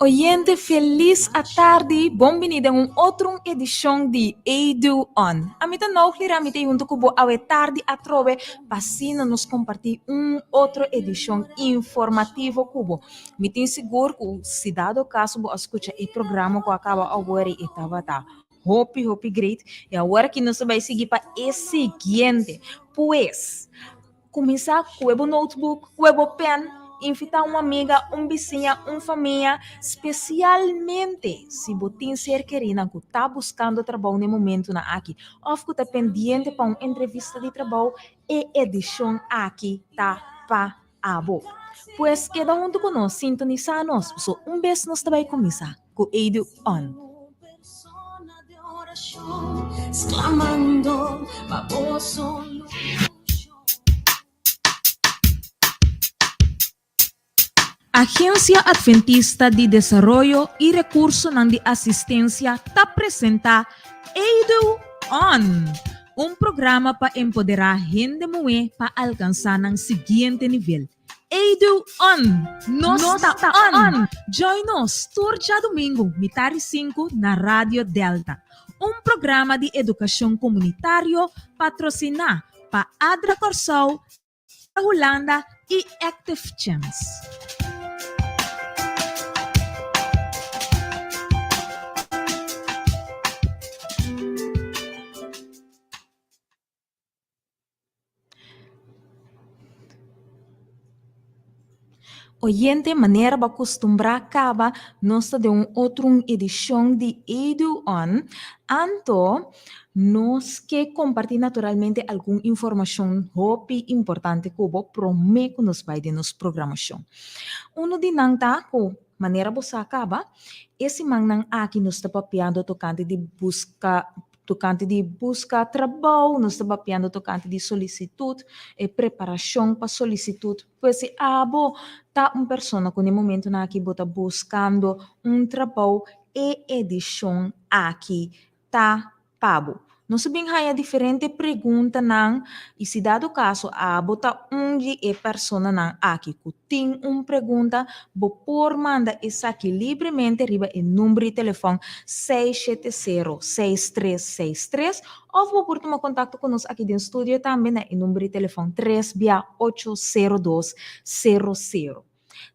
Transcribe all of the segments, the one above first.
Oyente, feliz à tarde, bem-vindo a outra edição de Edu On. A mim não lira me junto com a tarde a trove passina nos compartilhar outra edição informativa cubo. Me tem seguro que se dado caso você escuta o programa que acaba agora e estava tá. Hope great. E agora que nós vai seguir para o seguinte, pois começar com o notebook, com o pen, invitar uma amiga, vizinha, família, especialmente se você ser querida que está buscando trabalho no momento na aqui, ou que está pendente para uma entrevista de trabalho e edição aqui tá para abo. Pois cada um de nós sintonizar-nos, so vez nós vai começar com Edu On. Exclamando, baboso. Agência Adventista de Desarrollo e Recurso de Assistência te apresenta Edu On, programa para empoderar gente mulher para alcançar o seguinte nível. Edu On, nós está on. Join nos turja domingo, mitad 5 na Rádio Delta. Programa de educação comunitário patrocinado para Adra Corsau, Holanda e Active Chance. Oyente, maneira para acostumbrar acaba nós de outra edição de Edu On. Anto, nós que compartilhar naturalmente alguma informação importante que eu prometo que nos vai de nossa programação. De nanta ko maneira você acaba, esse manang aqui nos está papiando tocante de busca trabalho, nos está papiando tocante de solicitude e preparação para solicitude. Pois se tá uma pessoa que no momento na aqui bota buscando trabalho e edição aqui tá pago. Nós sabemos que há diferente pergunta nan e se dado caso a bota onde é pessoa nan aqui que tem pergunta, por manda essa aqui livremente riba o número de telefone 670-6363 ou por tomar contato conosco aqui dentro do estúdio também o número de telefone 3-802-00.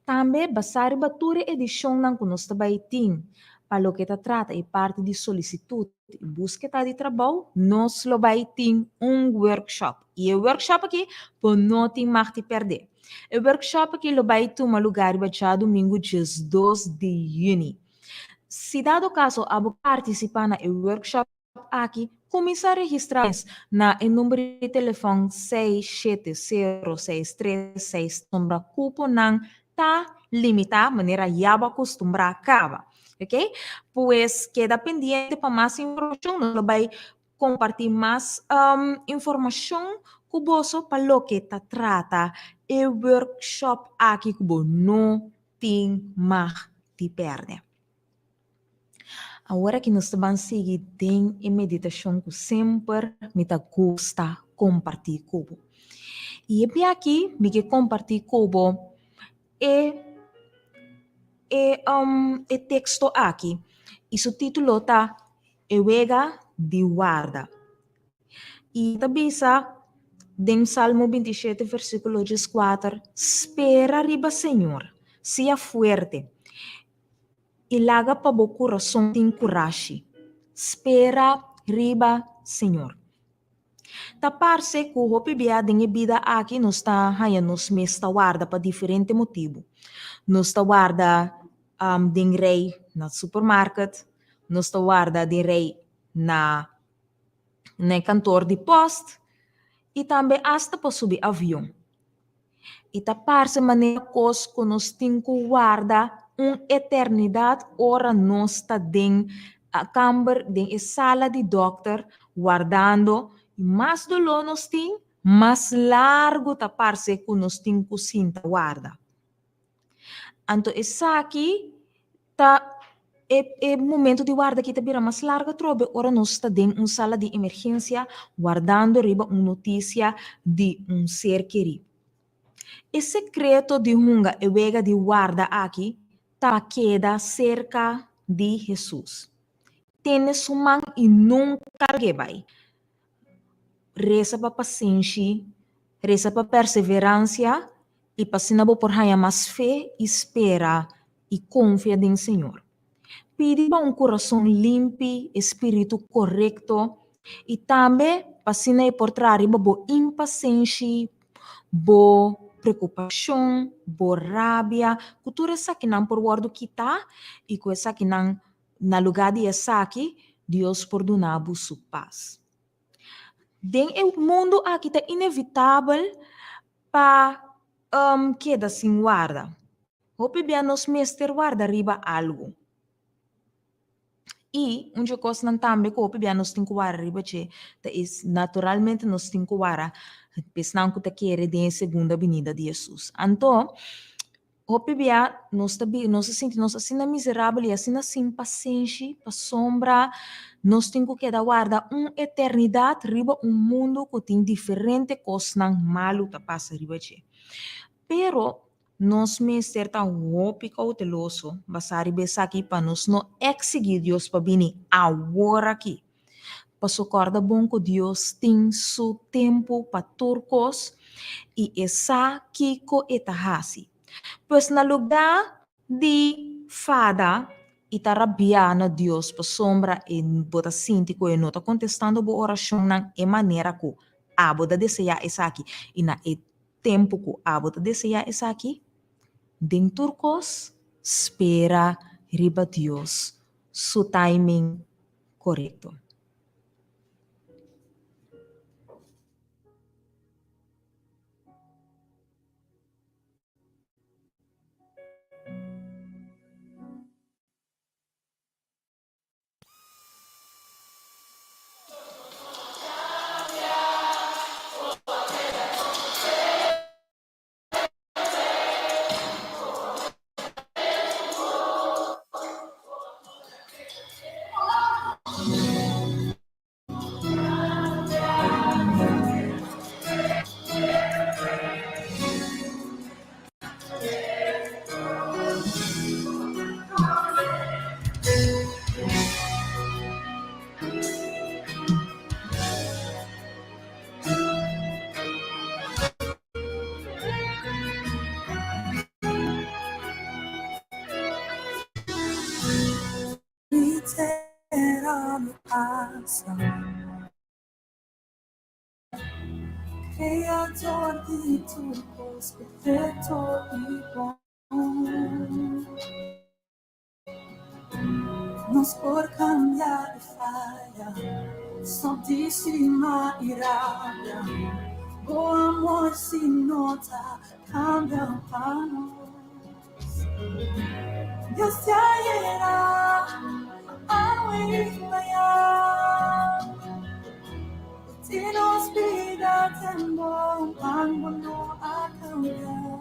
Também basari bature edição nan conosco vai ter para o que trata e parte de solicitude e búsqueda de trabalho, nós vai ter workshop. E o workshop aqui, por não ter mais te perder. O workshop aqui vai ter um lugar para domingo, dia 2 de junho. Se dado caso, a participar no workshop aqui, começar a registrar na número de telefone 6706336, sombra cupo não tá limitado, maneira já acostumbrar acaba. Ok? Pois queda pendiente para mais informação, não vai compartilhar mais informação com você para o que trata o workshop aqui que não tem mais de perder. Agora que nós vamos seguir tem a meditação que sempre me gusta compartilhar com você. E é aqui me que compartilhar com você e texto aqui. E o título está Ewega de Guarda. E tabisa em Salmo 27, versículo 4, espera riba, Senhor, seja fuerte. E laga para o coração tem coragem. Espera riba, Senhor. Tapar-se que o hopi biada em vida aqui nos está nos mesta guarda para diferente motivo. Nos está guarda de rei na supermarket, nos está guarda de rei na cantor de post e também hasta para subir avião. E tapar-se maneira cos que nos tem que guarda eternidade ora nós está dentro a câmara, dentro a sala de doctor, guardando, e mais do lo nos tem, mais largo tapar-se que nos tem que cinta guarda. Então, essa aqui é momento de guarda que vira mais larga trobe, ora nós está dentro uma sala de emergência, guardando riba uma notícia de ser querido. O secreto de hunga e wega de guarda aqui tá queda cerca de Jesus. Tene suman e nunca vai. Reza para paciência, reza para perseverança e para por haya mais fé, espera e confia no Senhor. Pede para coração limpo, espírito correto e também para por trás bo impaciência, bo preocupação, bo rabia, cultura essa que não por word kita e com essa que não na lugar de essa aqui, Deus por donar sua paz. Den o mundo aqui está inevitável para queda sem guarda. Hope bem nos mester guarda riba algo. E onde coisa não também que hope bem nos tem que guarda riba che, naturalmente nos tem que guarda pensando que te quer de segunda vinda de Jesus. Então, hope bem nos se sente nos assim miserável e assim sem paciência, para sombra. Nós temos que guardar uma eternidade riba mundo que tem diferente coisas malo que passa riba che. Pero nós me certa hopi cauteloso, basari besa aqui para nós não exigir Deus para vir agora aqui. Para socorrer bom que Deus tem seu tempo para turcos e essa kiko etahasi. Pois na lugar de fada itarabia na Deus para sombra e bota síntico e nota contestando a oração na e maneira que a bota deseja essa aqui e na e tempo que a bota deseja essa aqui den turcos espera riba Deus su timing correto. Creador de turcos, perfecto y bom. Nos por cambiar de falha, santíssima irádia, o amor se nota, cambia para nós. Deus te irá ao enviar. Si nos pida temor, vámonos a cambiar.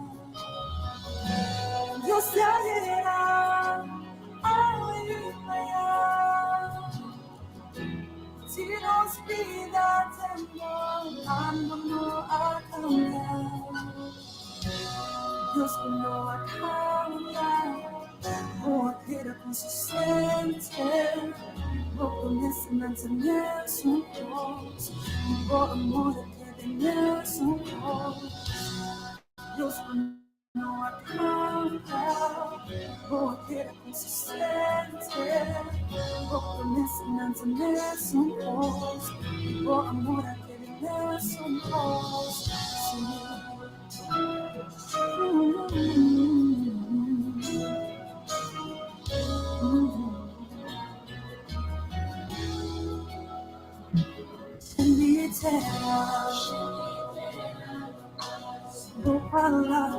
Dios te ayudará a aliviar. Si nos pida temor, vámonos a cambiar. Dios no va a cambiar, porque era consistente. Vou conhecimento mesmo Deus, vou amor que mesmo Deus não acaba, vou ter consistente, vou conhecimento mesmo Deus, vou amor que mesmo Deus. Vou falar,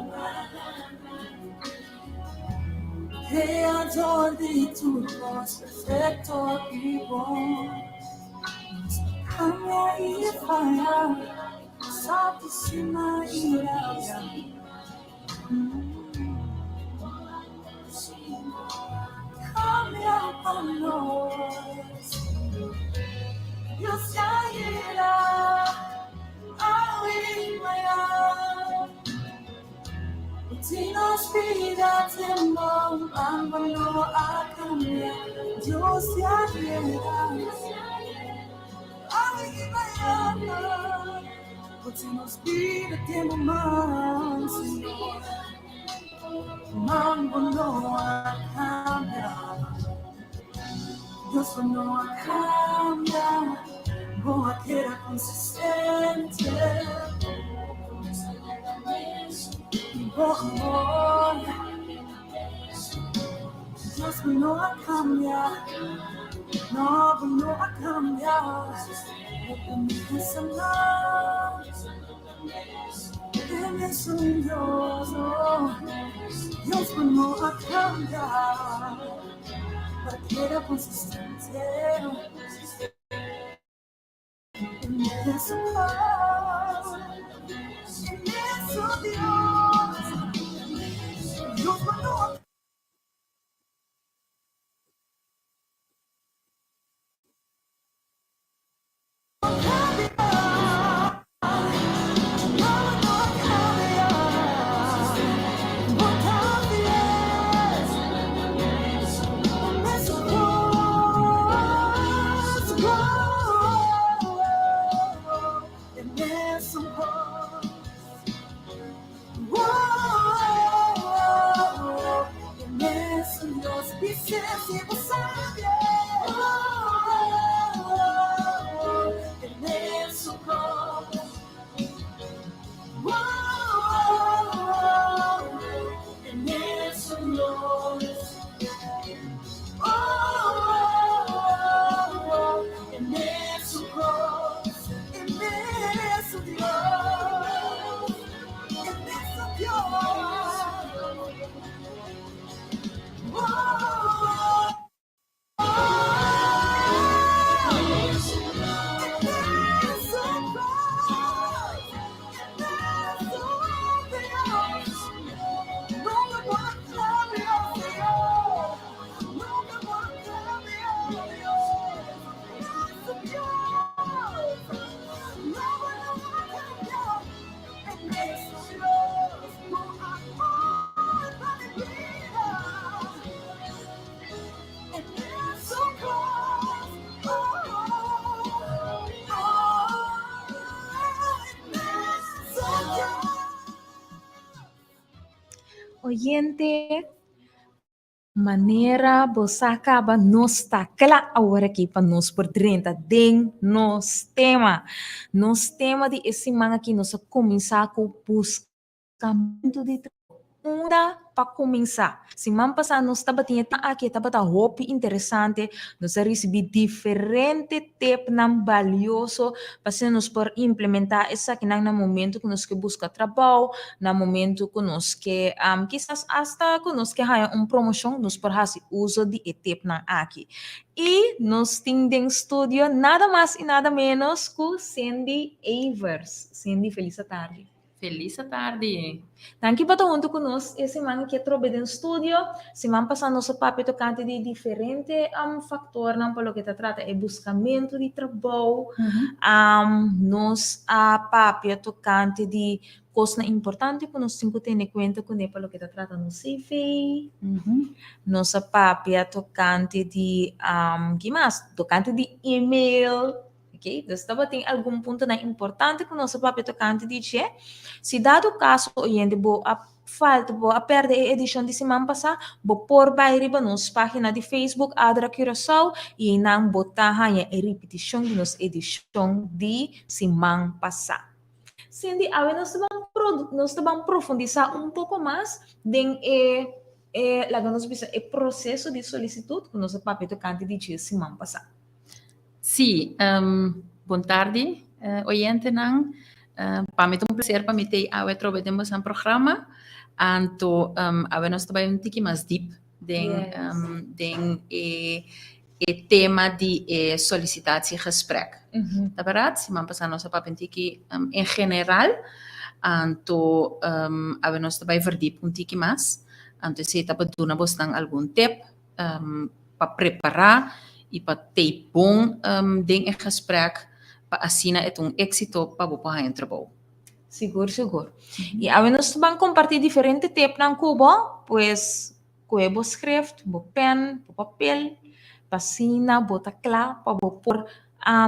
Creador de tudo, perfeito e bom. Cambia e falha, santíssima irádia. Cambia para nós. Deus te irá ao enviar. no a cambiar. Dios te ayuda. Ay, mañana, porque nos pide tiempo más, Señor. Mambo no a cambiar. Dios no a cambiar. Voy a quedar consistente. Y voy. Dios no a cambiar. No a cambiar. Es amar. Él es un Dios. Dios no a cambiar. Para que era consistente. En eso paz. En eso Dios. Dios no a Oyente, maneira você acaba nos tacla agora aqui para nos por 30 den nos tema de esse manga aqui nós começar com buscamento de Una para começar. Semana passada nós estava tinha aqui estava roupa interessante, nós recebi diferente tempo não valioso para nós por implementar essa aqui no momento que nós que busca trabalho, no momento que nós que quizás hasta que nós que há promoção nós por fazer uso de tempo na aqui. E nós temos em estúdio nada mais e nada menos que Cindy Evers. Cindy, feliz tarde. Feliz tarde. Tanto para junto conosco, esse semana que trove no estúdio, semana passada nosso papo tocante de diferente fator não pelo que te trata é buscamento de trabalho, nos papo tocante de coisa importante que nós temos que ter em conta com ele pelo que te trata no CV, nosso papo tocante de que mais? Tocante de e-mail. Okay? Então, estava tem algum ponto importante que nosso papo tocante dizer, se dado o caso, oyente, a perder a edição de semana passada, vou pôr para riba nos página de Facebook, Adra Curaçao, e não botar a repetição de nossa edição de semana passada. Cindy, agora nós vamos profundizar um pouco mais em o processo de solicitude que nosso papo tocante de semana passada. Sim, boa tarde, oyente nan. Para mim é um prazer para mim ter a trabalhamos um programa, anto a nós trabalhamos um pouquinho mais deep den tema de solicitatie gesprek. Tá verdade? Semana passada nós papo um pouquinho em geral, anto a nós trabalhamos verdiep um pouquinho mais, anto se tá para dar bastante algum tip para preparar e para ter bom ding em gesprek para assim é um êxito para o país trabalho. Seguro. E a nós vamos compartilhar diferentes tipos na Cuba, pues Koe bo schrift, bo pen, bo papel, pasina, bota clap, pa bo por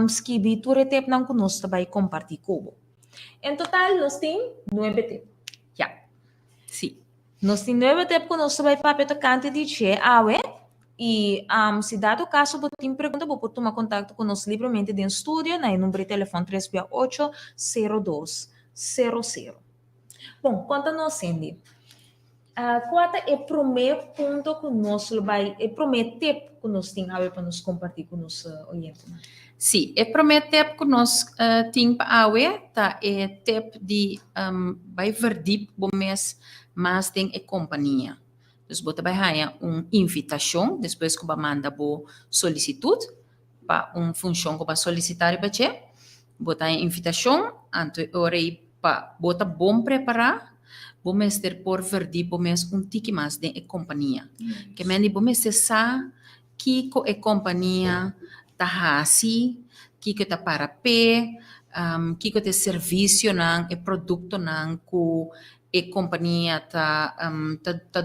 skibi tu retep nang kunos tabay compartir kubo. En total, nós tem 9 tep. Ja, sim. Nós tem 9 tep kunos tabay papel tocante de che awe. E se dado caso você tem pergunta, você pode tomar contato conosco livremente dentro do estúdio, no número de telefone 368-0200. Bom, quanto a nós, Cindy, qual é o primeiro ponto que nós vai, o primeiro tip que nós temos para nos compartilhar com os ouvintes? Sim, o primeiro tip que nós temos tá é tip de vai verdiep bom mês mais tem a companhia. Dus você vai ganhar uma invitação, depois que você manda a solicitude para uma função que você solicitar para você. Você tem a invitação, então ora para você bom preparar, você ter por verdi, você um tique mais de companhia. Que mendi você sabe que a companhia tá assim, que tá para pé, que o serviço não, o produto não que a companhia tá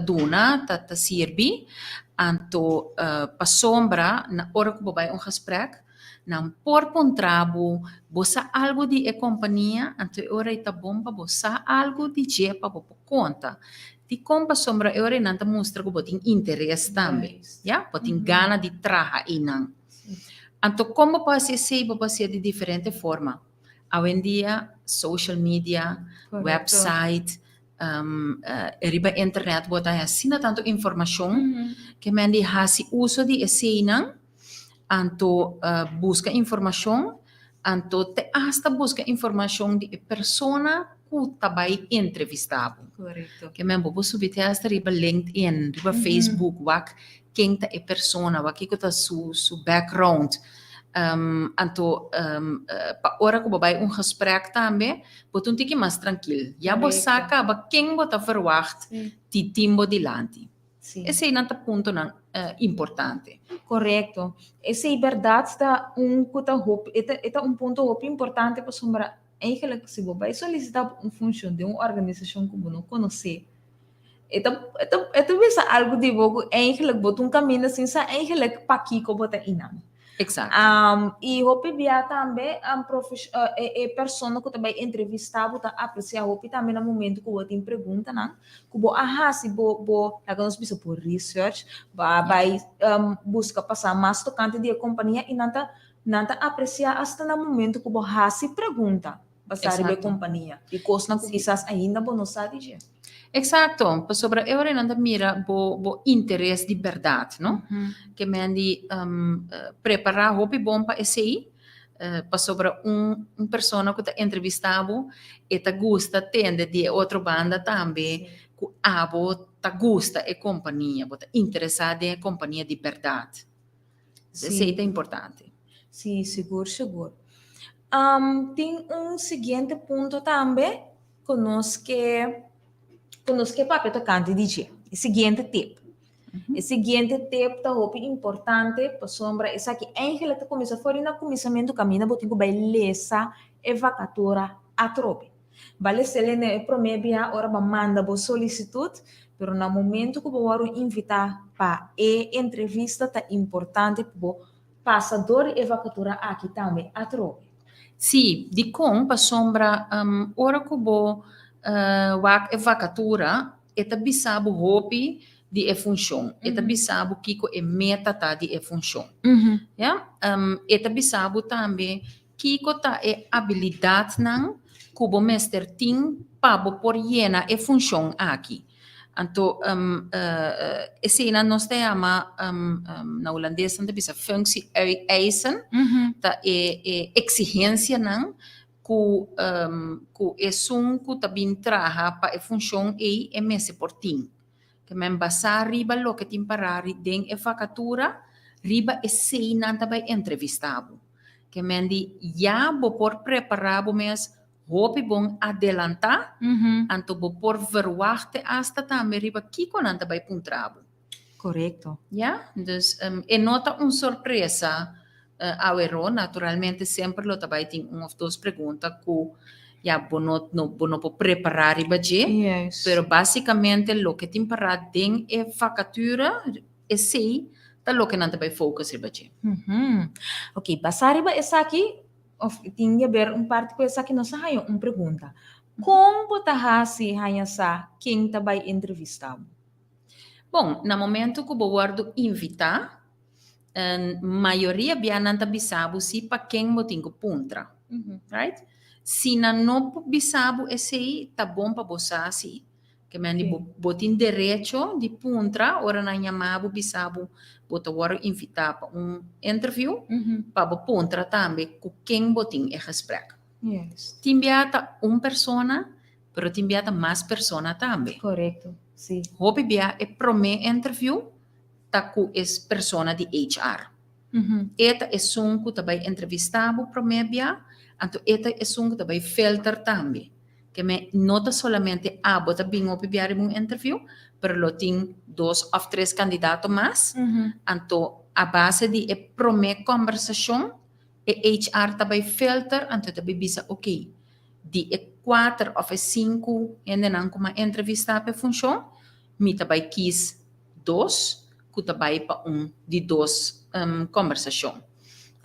dona, tá serve, então para sombra na hora que vai gesprek, não por contrabo, você algo de a companhia, então hora tá bom para você algo de je para conta. De como sombra hora não tá mostra que você tem interesse também, já? Você tem gana de trabalhar e não. Então como pode ser de diferente forma. Hoje em dia, social media, Correcto. website, riba internet, você tem assim tanto informação que men di hasi uso di esena, anto busca informação, anto te hasta busca informação de persona que tabai entrevistado. Correcto. Que men bobo subite hasta riba LinkedIn, riba Facebook, wak quem ta é persona, wak que tá su background. Anto pa ora que babai gesprek também, bot um tique mais tranquilo. Já Correcto. você acaba quem bota verwacht de timbo dilante. Sim. Esse é um ponto importante. Correto. Essa é verdade, está um ponto importante para sombra. Eigenlijk, se você vai solicitar uma função de uma organização que você não conhece, é algo de você, eigenlijk, você caminho assim, eigenlijk, para aqui que você está indo. Exato. E hope bia também a pessoa que também entrevistar você apreciar hope também no momento que você tem pergunta não que você se você nós bisa por research vai busca passar mais tocante de companhia e não apreciar até no momento que você se pergunta passar de companhia e coisa que quizás ainda não sabe dizer. Exato, sobre eu ainda mira bo interesse de verdade, não? Que men di preparar roupa bom para esse aí, para sobre pessoa que está entrevistado e tá gosta tende de outra banda também, que tá gosta e companhia, tá interessado em companhia de verdade. Isso é importante. Sim, seguro. Tem seguinte ponto também conosco que papel tocante dizer. O seguinte tip. O seguinte tip tá importante para sombra essa que eigenlijk tá começa fora na começamento caminho botin que vai lesa e vacatura a trope. Vale se ele ne promebia ora ba manda bo solicitude, pero no momento que bo invitar para entrevista tá importante bo passador e vacatura aqui também a trope. Sim, de com para sombra ora que bo wak e vacatura eta bisabo hopi de e função eta bisabo kiko e meta tá de e função ja eta bisabo também kiko tá e habilidade não kubo mester ting pabo por llena e função aqui então esse nós temos na holandês não bisa functie eisen tá e exigência não que é que também trabalha para a função e messe por tim. Que men basar riba lo que tim parari den e vacatura riba e seina também entrevistado. Que men di já bo por preparado mes hopi bom adelantar, anto bo por verwachte hasta também riba kiko nan também puntrabo. Correcto. Ja, dus e nota surpresa. Naturalmente sempre lo também tem uma ou duas perguntas que ya bono po preparar baje, Yes. pero basicamente lo que tem para den é vacatura, é sei, tá lo que não vai focus baje. Ok, basari ba essa aqui, of tinha ver parte ko essa aqui nossa hayo pergunta. Como bota hasi hanya sa quem tá vai entrevistar? Bom, no momento que eu guardo invitar, a maioria bianan tá bisabu si pa quem eu tenho puntra, right? Se não bisabu esse tá bom para você assim, que meni botin direito de puntra, ora na chamabu bisabu bota guardo invitar para interview, para puntra também com quem botin é gesprek. Yes. Timbiata persona, pero timbiata mais persona também. Correto. Sim. Hopi bia é prome interview taku es persona de HR. Eta é um que também entrevistado prome bia, então eta é um que também filter também. Que me nota solamente bota bem hopi bia em interview, pero lo tem 2 ou 3 candidatos mais. Então a base de prome conversação HR também filter, então também bisa ok. De 4 ou 5 ainda não como entrevista para função, me também quis 2, que também para de 2 conversação.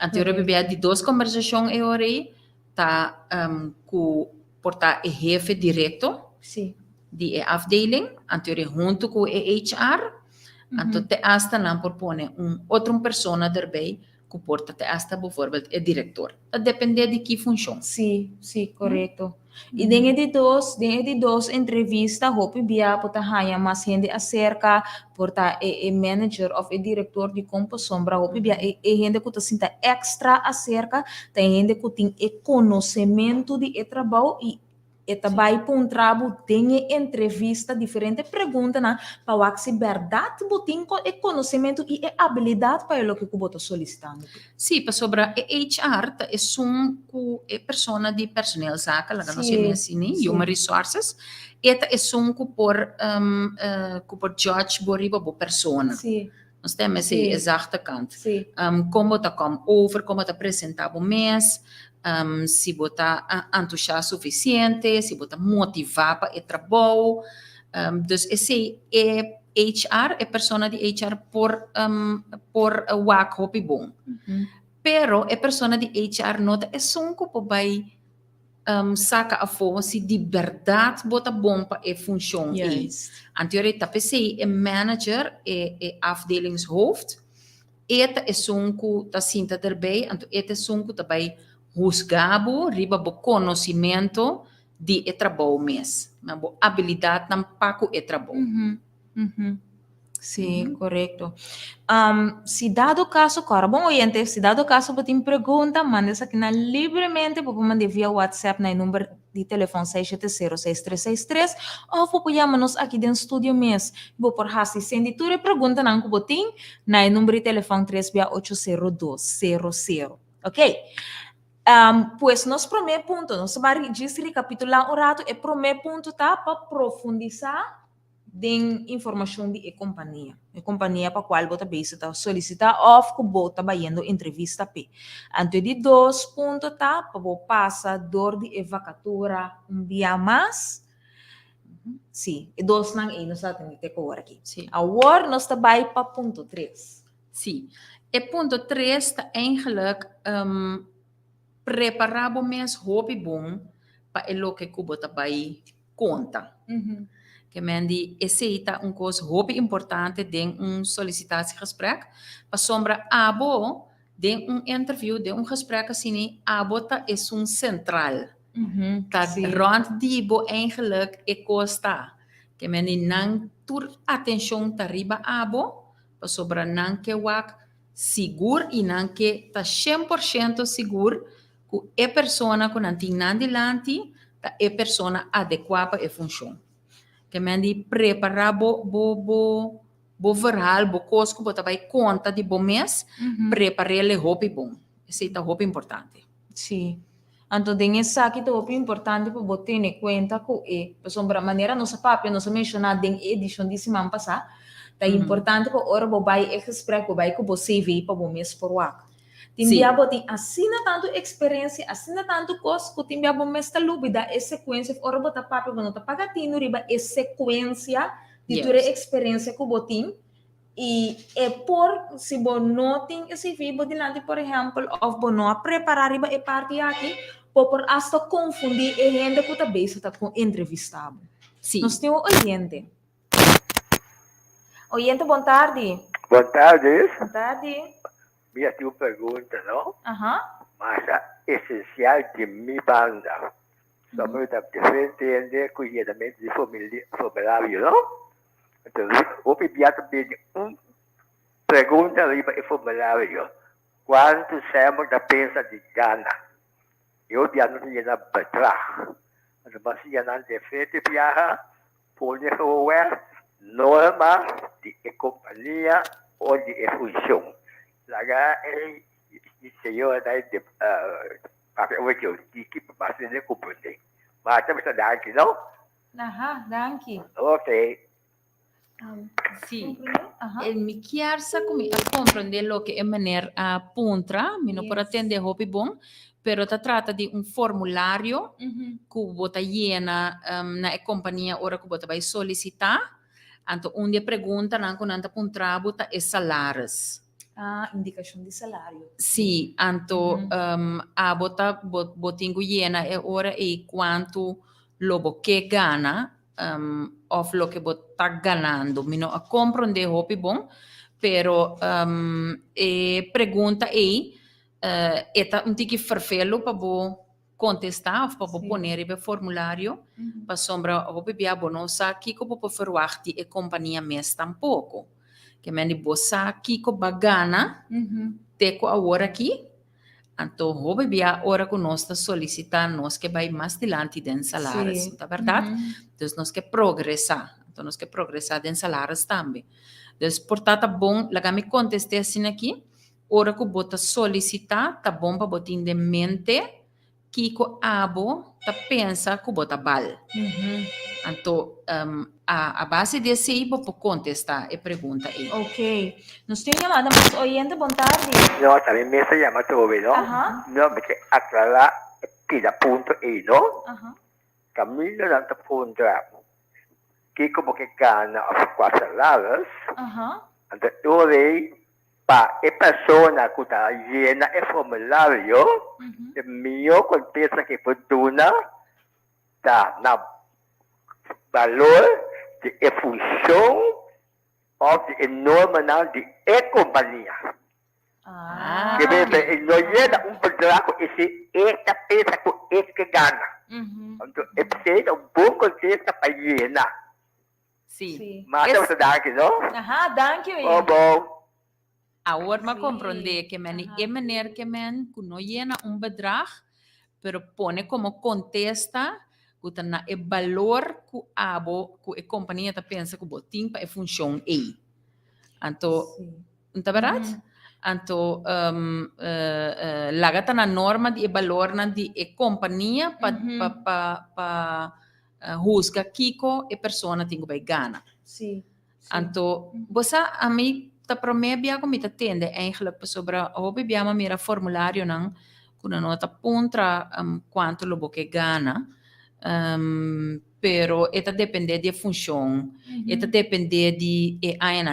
Então eu bebia de 2 conversação é hora tá com portar o chefe direto de afdeling, então eu junto com o HR, então te hasta não propone outra pessoa daarbij que porta te hasta bijvoorbeeld o diretor. Dat depende de que função. Sim, correto. E dentro de dos entrevistas, hope bia pota haya mais gente acerca porta e manager of e diretor de Compo Sombra, hope bia e gente que sinta extra acerca, tem gente que tem e conhecimento de trabalho e trabalho para trabalho tem entrevista diferente pergunta na para se verdade botin e conhecimento e habilidade para o que eu boto solicitando. Sim, para sobre HR é que pessoa de personal zaken, lá nós temos human resources, eta é que por judge boriba bo persona. Sim. Nós temos esse exata kant. Como tá over, como tá apresentar o mês, se botar entusiasmo suficiente, se botar motivar para o trabalho. Dus esse é HR, é pessoa de HR por wak hopi bom. Pero é pessoa de HR nota é só que vai saca a fome se de verdade bota bom para a função. Anteriormente, tapese é manager, é afdelingshoofd. Eta é só que tá sinta daarbij, então eta é só que também rusgabo, riba bo conhecimento de trabalho mesmo, bo habilidade não paco trabalho. Sim, correto. Se dado caso, cara, bom oyente, se dado caso você tem pergunta, manda essa aqui na livremente, pode mandar via WhatsApp na número de telefone 670-6363 ou pode chamar-nos aqui dentro do estúdio mesmo. Vou por hasi, se tu pergunta não que você tem, na número de telefone 3680200, ok? Pues nosso primeiro ponto, nós vamos recapitular o rato, e o primeiro ponto tá para profundizar de informação de companhia. A companhia para a qual você está solicitar ou que você está fazendo entrevista p. Então, de 2 pontos tá para você passar dor de vacatura dia mais. Sim, e 2 não é, nós estamos agora aqui. Agora nós estamos para ponto 3. Sim, e ponto 3 está eigenlijk preparar o mês hobby bom para o que você vai conta. Que mendi esse é coisa hobby importante de solicitatiesgesprek. Para sombra abo de interview, de gesprek assim, abo tá é central. Dat rond die bo eigenlijk costa. Que mendi não tur atenção tariba abo, para sombra não que wak seguro e não que tá 100% seguro que é persona que não tem nada delante, é persona adequada para a função. Que mendi preparar bo verhaal, bo coisa que você vai conta de bom mês, preparar ele hobby bom. Esse é o hobby importante. Sim. Então, tem esse aqui é hobby importante para você ter em conta que por sombra maneira nossa papel, nós mencionar em edição de semana passada, é importante para hora você vai gesprek, vai que você vê para o mês por lá. Timbiabo tem assina tanto experiência, assina tanto coisa, que timbiabo mesta lúbida é sequência, ora bota papo, não tá pagatino, riba é sequência de tua experiência que botim, e é por, se você não tem esse vivo delante, por exemplo, ou você não preparar riba é parte aqui, por hasta confundir a gente que também está com entrevistado. Sim. Nós temos oyente. Oyente, boa tarde. Boa tarde. Boa tarde. Minha tua pergunta, não? Aham. Mas a essencial de minha banda. Somos da diferente conhecimento de formulário, não? Então, vou pedir também pergunta ali para o formulário. Quanto somos da pensa de Gana? Eu já não tinha nada para trás. Mas se não tem feito viajar, por isso é norma de companhia ou de função. Laga il signore dai che basta ne comprende. Ma te mi anche, no? Aha, danke. Ok. Sim. Aha. El me quer sa comi a compreender lo que é maneira a puntra, mi non por atender hobby bom, pero ta trata di un formulario que bota llena na companhia ora que bota vai solicitar, anto onde pergunta nan con anta puntra bota e salários. Ah, indicação de salário. Sì, anto a botingo llena e ora e quanto lobo che gana of lo che sta ganando. Mi no a comprende hopi bon, pero e pergunta eta un tiki farfelo pa bo contestar of pa bo ponere be formulario pa sombra hopi bia bonosa kiko po verwachti e companhia mes tampouco. Que meni bossa kiko bagana teco a hora aqui, então hobby bia hora que nós está solicitando nós que vai mais adiante den salários, tá verdade? Então nós que progressar, então nós que progressar den salários também. Então portanto bom, lá me contestei assim aqui, hora que bota solicitar, tá bom para botar em mente kiko abo tá pensa que bota bal. Então a base desse aí vou contestar e pergunta aí. Ok. Nós temos chamada, mas oyente, boa tarde. No, también me se llama Tobe, ¿no? Ajá. No, me que aclarar pida punto y no. Aha. Camino danta punto. Que como que gana of 4 salarios. Aha. Entonces, dove pa e persona que está llena el formulario, el mío contesta que fortuna da na valor de função ou de norma de companhia. Ah. Que bem, não é contrato esse esta peça com que gana. Então, é preciso bom contexto para llenar. Sim. Mas você dá aqui, não? Aha, danke, Oh, oyente. bom. Agora me Sim. compreender que é maneira que não llena bedrag, pero pone como contesta que na é valor que a companhia tá pensa que botim para a função aí. Então, não tá verdade? Então, lá tá na norma de valor na de a companhia para rusga kiko e persona tem que ganhar. Sim. Então, você a mim tá para mim bia como tá tende eigenlijk sobre hobby bia ma mira formulário não kuna nota puntra quanto lo boque gana pero eta depende de função eta depende de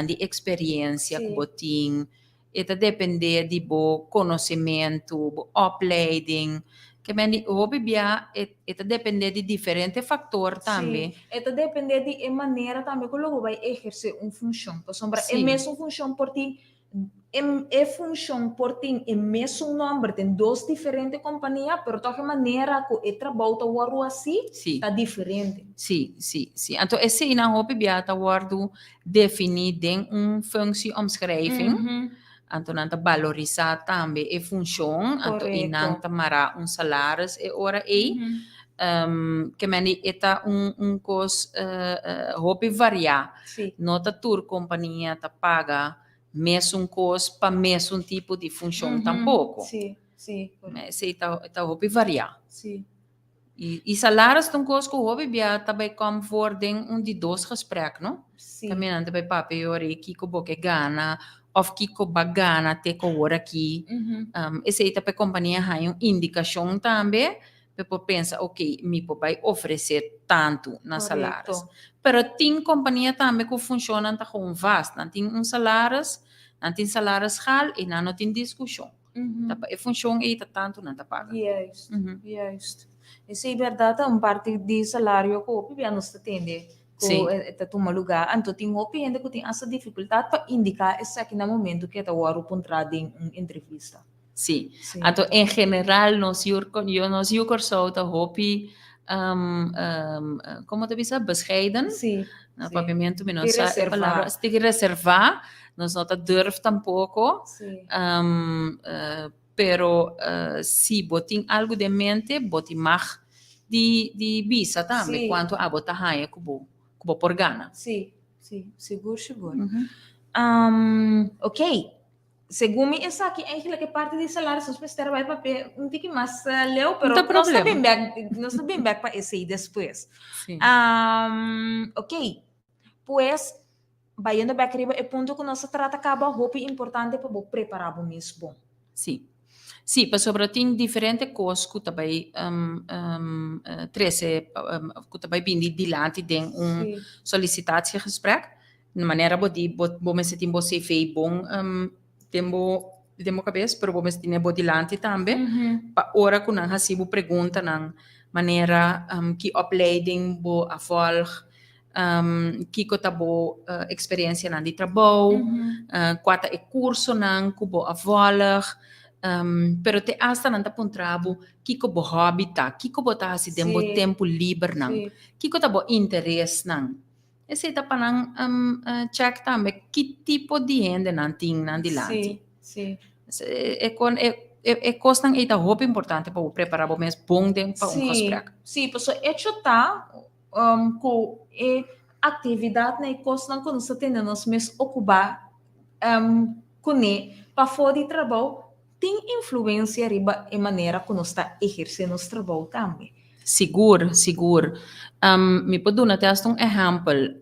de experiência que botin eta depende de bo conhecimento bo opleiding que men hobby bia eta depende de diferente fator também. Sim. Eta depende de maneira também que logo vai exercer uma função. Por sombra, é Sim. mesmo função por ti, é função por ti, é mesmo nome, tem duas diferentes companhias, pero toda maneira que o trabalho tá waro assim, Sim. tá diferente. Sim, sim, sim. Então, esse aí na hobby bia tá word definido em functie-omschrijving. Então, nanta valorizar também a função, então, e nanta mara salário e ora aí, que meni eta cos hobby variar. Nota tur companhia ta paga mesmo cos para mesmo tipo de função tampouco. Sim, sim. Mas esse tá hobby variar. Sim. E salários tão cos que hobby bia também come voor de dois gesprek, não? Sim. Também anda bij papi ori kiko boke gana of kiko bagana te ko ora aqui. Esse aí tá para companhia hay uma indicação também, para pensar, ok, me vai oferecer tanto na salários. Pero tem companhia também que funciona tá com vasto, não tem salários real e não tem discussão. Tá para funciona e tá tanto não tá paga. Juist. Isso é verdade, parte de salário que o PIB não está tendo. Sim. Está tomando lugar. Então, tem gente que tem essa dificuldade para indicar exatamente no momento que está o encontrar em uma entrevista. Sim. Então, em geral, nós sou tá hopi, como te bisa, bescheiden. Sim. No pavimento, Tem que palavra, tem que reservar. Nós não durf tampouco. Sim. Pero se botem algo de mente, botem mais de visa também, Sim. quanto a botar raia cubo por gana. Sim, seguro. Ok. Segundo essa aqui, que parte de salário, se você vai papel um pouco mais leu, pero nós está bem back para esse aí depois. Sim. Ok. Pues, vayendo back arriba, é ponto que nós trata acaba roupa importante para preparar o mesmo. Sim. Sim, mas sobre tem diferentes coisas que também que também vêm dilante de solicitatiesgesprek. De maneira que você tem você fez bom tempo cabeça, pero você tem bo dilante também. Para hora que não recebo pergunta na maneira que opleiding bo avolg, que tá bo experiência na de trabalho, quata é curso na que bo avolg. Pero te hasta nanta puntrabo kiko bo hobby ta kiko bo ta si dembo tempo livre nang kiko ta bo interesse nang esse ta panang check tambe que tipo de gente nan ting nan dilante é costan é ta hobby importante para preparar bo mes bom den para gesprek so hecho tá com atividade na costan quando você tem nos mes ocupar com para fora de trabalho tem influência riba e maneira que nós está exercendo nosso trabalho também. Seguro. Me pode dar até um exemplo.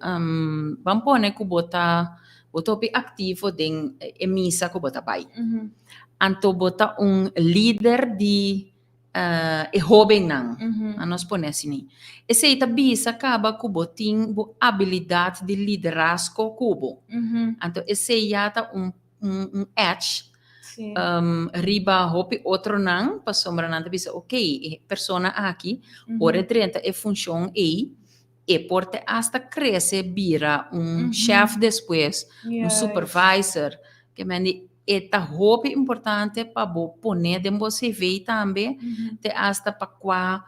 Vamos pôr que bota ativo em emissa que bota pai. Então bota líder de jovem não. Nós põe assim. Esse aí também acaba que bota habilidade de liderazgo cubo. Então esse aí tá edge. Riba hopi outro não, para sombra não bisa ok, persona aqui, ora 30 é função e porte hasta cresce vira chefe depois, supervisor, que mande é hopi importante para poner de você ver também, te hasta para qua,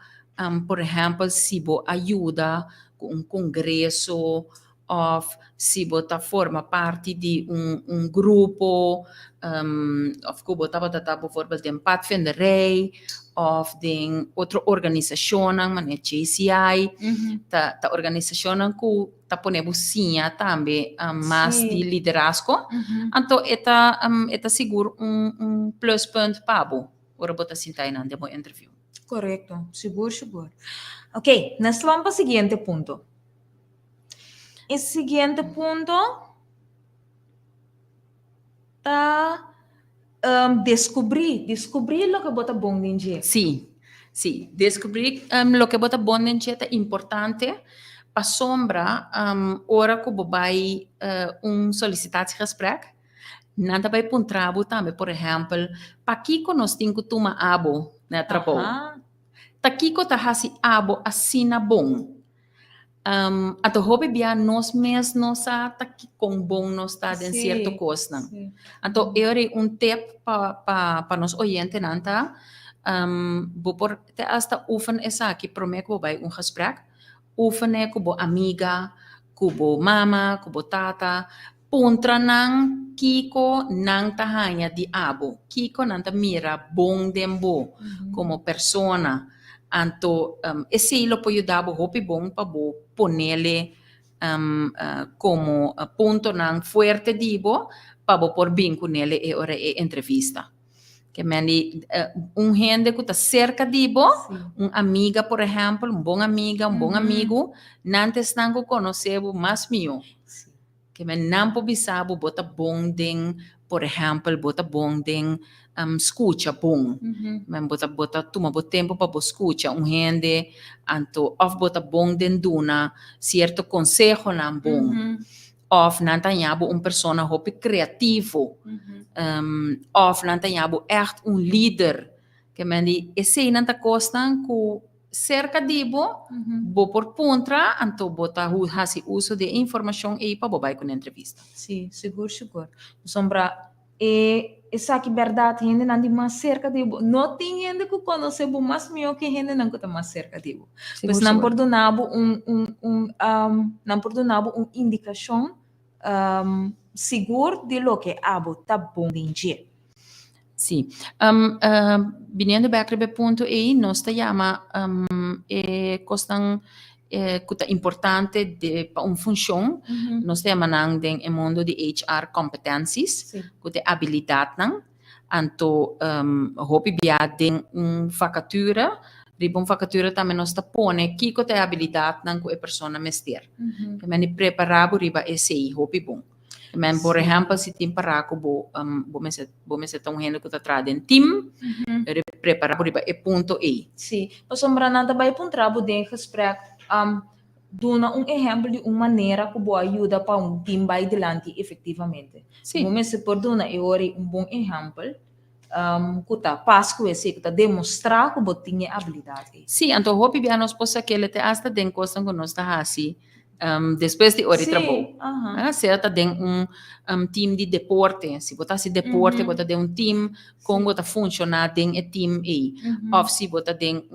por exemplo, se bo ajuda com congresso, of se bota forma parte de grupo, of que bota bijvoorbeeld de padvinderij, of de outra organização, mas JCI, ta organização que ta pone businha também, mais de liderazgo, então eta seguro pluspunt pabo, ora bota sintai na demo interview. Correto, seguro. Ok, nós vamos para o seguinte ponto. El siguiente punto está descobrir lo que bota bom dinheiro. Sí, descobrir lo que bota bom dinheiro é importante para sombra hora que vai solicitatiesgesprek, nada vai para trabalho também, por exemplo, para que nós temos que tomar abo na trabalho. Ta kiko ta hasi abo assina bom. Ato hobby bia nos sa ta kong bom nos ta den certo costa. Ato ere tip pa nos oyente nanta por te hasta oefen esa ki promek bo bij gesprek. Oefenen kubo amiga, kubo mama, kubo tata, puntra nang kiko nang tahanya di abo. Kiko nanta mira bom dembo como persona. Anto esse lo poi dabo hopi bom pa bo ponele como punto nang fuerte dibo pa bo por bin con ele e ora e entrevista. Que meni gente que está cerca dibo, amiga, por exemplo, bom amiga, bom amigo, nantes nango conocebo mais mio. que men não pobisabo bota bom ding, por exemplo, bota bom ding escucha bom. Men bota toma bot tempo para escucha gente, anto of bota bom den duna certo consejo nan bom. Of não tenhabo persona hopi criativo. Of não tenhabo echt líder. Que men di esse não tá costan ku cerca dibo, bo por puntra, anto bota hasi uso de informação e para bobai com entrevista. Sim, seguro. Sombra, essa que verdade, gente não de mais cerca de bo. Não tem gente que conhece bo mais melhor que gente não que tá mais cerca de bo. Pois não perdonabo não perdonabo indicação seguro de lo que abo tá bom de dia. Sim. Viniendo back a ponto aí, nós te chama costan kuta importante de para função, nós te chama nang den e mundo de HR competencies, kuta habilidade nang, anto hopi bia den vacatura, riba vacatura também nós te pone que kuta habilidade nang ku e persona mester, que meni preparado riba esse hopi bom. Men, por exemplo, se tem para que vou me ser tão rendo que está atrás de team, preparar por e ponto E. Sim, mas sombra nada vai para trabalho de gesprek, dona exemplo de uma maneira que boa ajuda para team vai delante efetivamente. Sim. Vou me se por dona e ori bom exemplo, que tá passo esse que tá demonstrar que boa tinha habilidade. Sim, então hopi bia nós possa que ele te hasta den coisa que nós está assim. Depois de hora trabalho. Certo, tem time de deporte. Se botar se deporte, botar de time com botar funcionar tem time aí. Ou se botar tem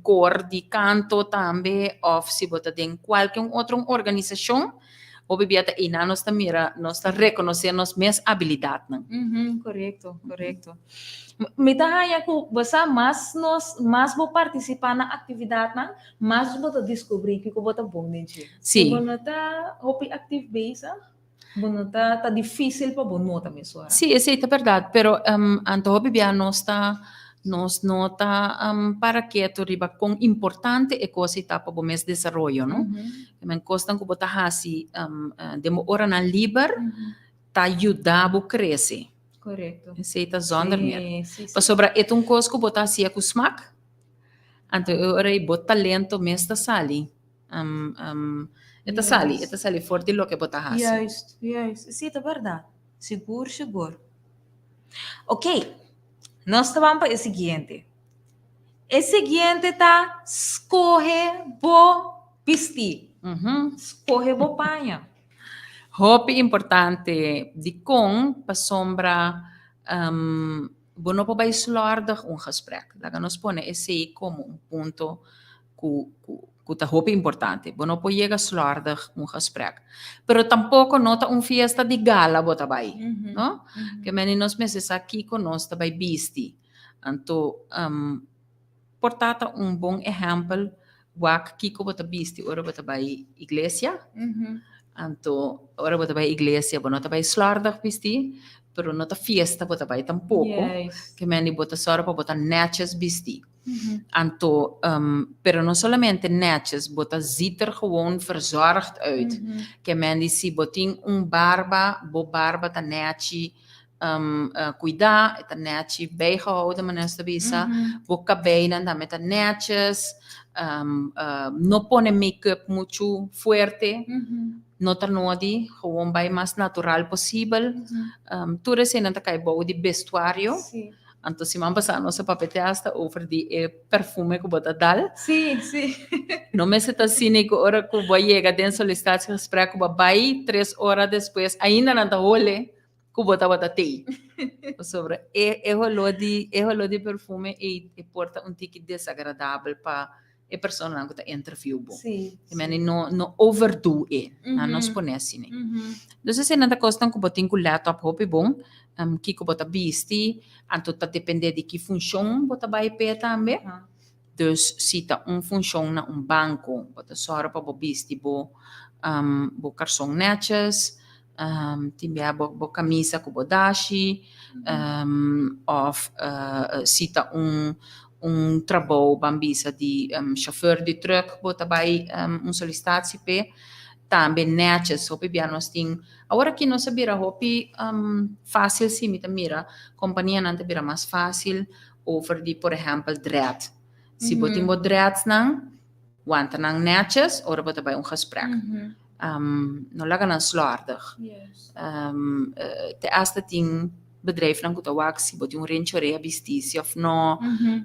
cor de canto também, ou se botar tem qualquer outra organização, ou bibiata e na nós mira, nós reconhecer nós minhas habilidades, não? Correto. Me tahanha que você mais vou participar na atividade, não? Mas vou descobrir que eu vou estar bom nesse. Sim. Quando tá hopi active base, quando tá difícil para bom nota mesmo. Sim, essa é a verdade, pero anto hopi bia nós nota para que tu riba com importante e coisa etapa para mes desenvolvimento, não? Men costan que botar assim, demo hora na liber, tá ajudar a crescer. Correto. Aceita zonder meer. Sim. Para sobra etong coisa que botar assim com smack, anto ora bot talento mesta sali. Eta sali forte lo que botar assim. Yes. Sim, é verdade. Seguro. Ok. Nós vamos para o seguinte. O seguinte tá escorre bo pisti. Escorre bo panha. Hopi importante de com para sombra bono pa vai slordig gesprek. Laga nos pone esse como ponto que tá hopi importante. Bono pa llega slordig gesprek. Pero tampoco nota fiesta de gala bota vai, no? Que meni nos meses aqui con nós tá vai bisti. Anto portata bom exemplo wak kiko bota bisti ora bota vai iglesia. Anto ora bota vai iglesia, bono tá vai slordig bisti. Pero não tá fiesta bota vai tampouco, que meni bota só para botar netjes bisti. Anto, pero não somente netjes, bota ziet gewoon verzorgd uit. Que meni si botin barba, bo barba tá netje, cuidar, tá netje bijgehouden, maar nesta bisa, bo cabelo também tá netjes, não pone make-up muito fuerte. Nota nodi, gewoon bij mas natural possível. Tudo assim não tá caibo de vestuário. Então se man passar nossa papetiasta over de perfume que bota dal. Sim. Não me se tá assim que hora que vai chegar dentro solicitação gesprek que vai 3 horas depois ainda não tá ole que bota tei. Sobre holo de perfume e porta tique desagradável para e persona que tá interview bo. Sim. Meni no overdo na nos pone assim. Então se nada costa que botin com laptop hopi bom, que bota bisti, anto tá depende de que função bota vai pe também. Dus se tá função na banco, bota só para bo bisti bo carson netjes, timbia bo camisa com bodashi, of se tá trabalho bambisa de chauffeur de truck bota vai sollicitatie pe também netjes, hopi bia nós tem, agora que nós sabira hopi fácil sim, mita mira, companhia não te bira mais fácil, over die, por exemplo, dread. Se botin bo dreads não, want não netjes, ora bota bij een gesprek. No laga não slordig. Yes. Te asta ting bedrijf não kuta wak, se botin renchorea bistis, of no,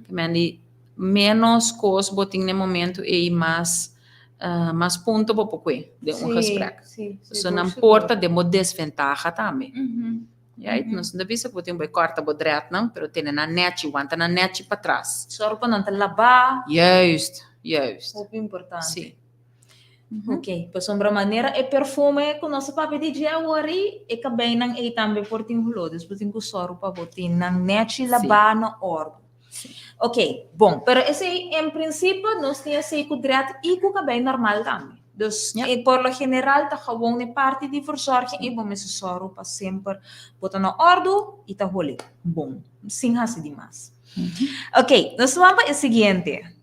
que mendi menos cos botin ne momento e mais ponto bo poque de um gesprek. Sim, So não importa de mo desventaja também. Right? Nós não devemos botin bo corta bo dread não, pero tem na net, want na net para trás. Só para não te lavar. Juist. Muito importante. Sim. Ok, por sombra maneira é perfume com nosso papel de dia ori e cabem nang e também por tim hulodes, por tim com soro para botin nang net lavar no ordo. Ok, bom, pero esse em princípio nós temos esse cuidado e com cabem normal também. Dus por lo general tá gewoon een parte de verzorging e bom esse soro para sempre botar no ordo e tá holi. Bom, sem hasi demais. Ok, nós vamos para o seguinte.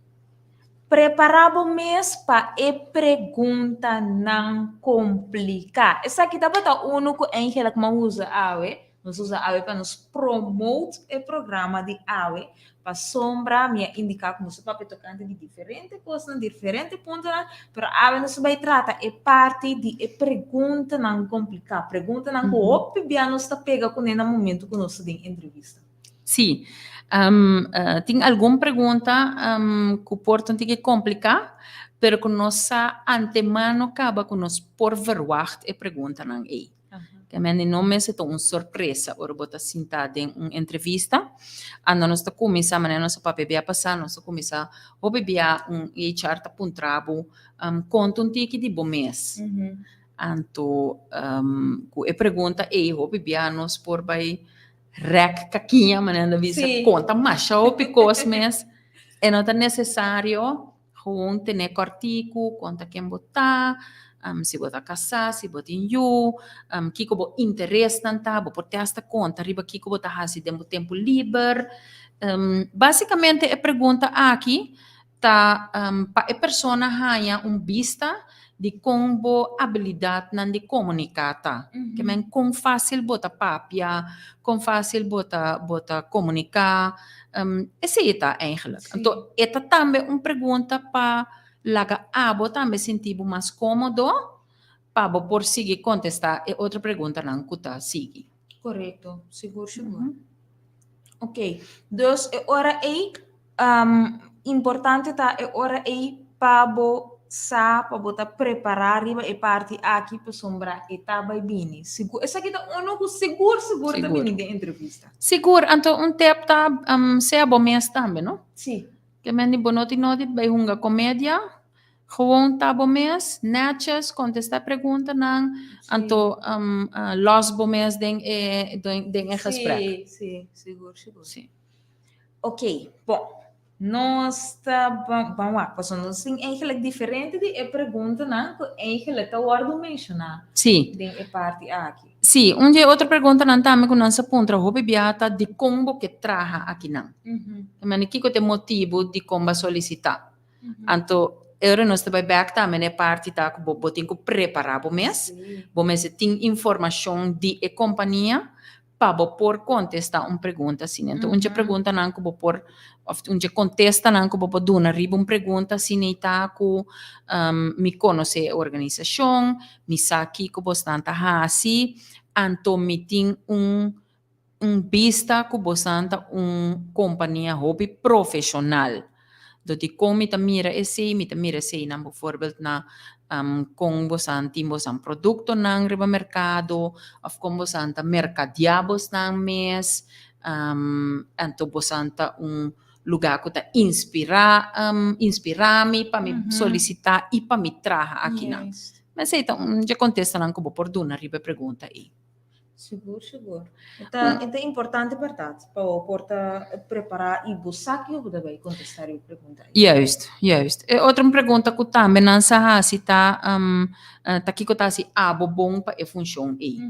Preparamos mês para a pergunta não complicar. Essa aqui tá para o único que usa AWE. Nós usa AWE para nos promote o programa de AWE para sombra, me indicar como se papel tocante de diferentes coisas, diferentes pontos, mas AWE nos vai tratar é parte de pergunta não complicar. Pergunta não que o bem nos está pega com no momento que nós tem entrevista. Sim. Tem alguma pergunta que portam que complicar, pero que nossa antemano acaba com nós por verwacht e pergunta não é. Que não é uma surpresa, ou botar sentada em uma entrevista, anda nós começa, mas nós papel bem passar, nós começa o bebê HR tá puntrabo, conta tique de bom mês. Anto, a pergunta é o bebê nós por vai rec caquinha, mas não visa conta macha o picos mês, é não é necessário gewoon ter cortico, conta quem botar, se botar casar, se botar em you, kiko bo interesse nanta, bo por esta conta, riba kiko botar hasi demo tempo livre. Basicamente a pergunta aqui tá para a pessoa ganha vista de como habilidade nan de comunicar, que men com fácil bota papia, com fácil bota comunicar, esse é eigenlijk. Então, esta também uma pergunta para laga abo também sentir mais cômodo para por seguir contestar e outra pergunta não cuta seguir. Correto, seguro. Ok, dus é hora aí importante tá é hora aí para para botar preparar riba e parte aqui para sombra e tá vai bini. Seguro, essa aqui tá seguro tá bini de entrevista. Seguro, então tempo tá se é bom mês também, não? Sim. Que men die bonoti bij hunga comédia, gewoon tá bom mês, netjes, contestar pergunta não, anto los bom mês den gesprek. Sim, seguro. Sim. Ok, bom. Nós vamos lá, nós temos eigenlijk diferente de pergunta, não? Que eigenlijk tá o mencionar. Sim. De parte aqui. Sim, outra pergunta não também com nossa ponta, o biata de como que traja aqui não. Mas que tem motivo de como solicitar. Então, agora nós também back também é parte da que botem que preparar o mês tem informação de a companhia para por contestar uma pergunta assim. Então, uma pergunta não que por onde contesta não que por dar riba uma pergunta assim tá que me conhece a organização, me sabe que bastante assim, então me tem vista que bastante companhia hobby profissional. Do die kom met mira esse, na bijvoorbeeld na com bastante produto nang riba mercado, of com bastante mercadiabos nang mes, anto bastante lugar que tá inspirami para me solicitar e para me trazer aqui na. Mas então já contesta nang como por duna riba pergunta aí. Seguro. Então é importante, verdade, para preparar e buscar que eu vai contestar a pergunta. Juist. Outra pergunta que também não sabe se tá aqui que tá se bom para a função aí.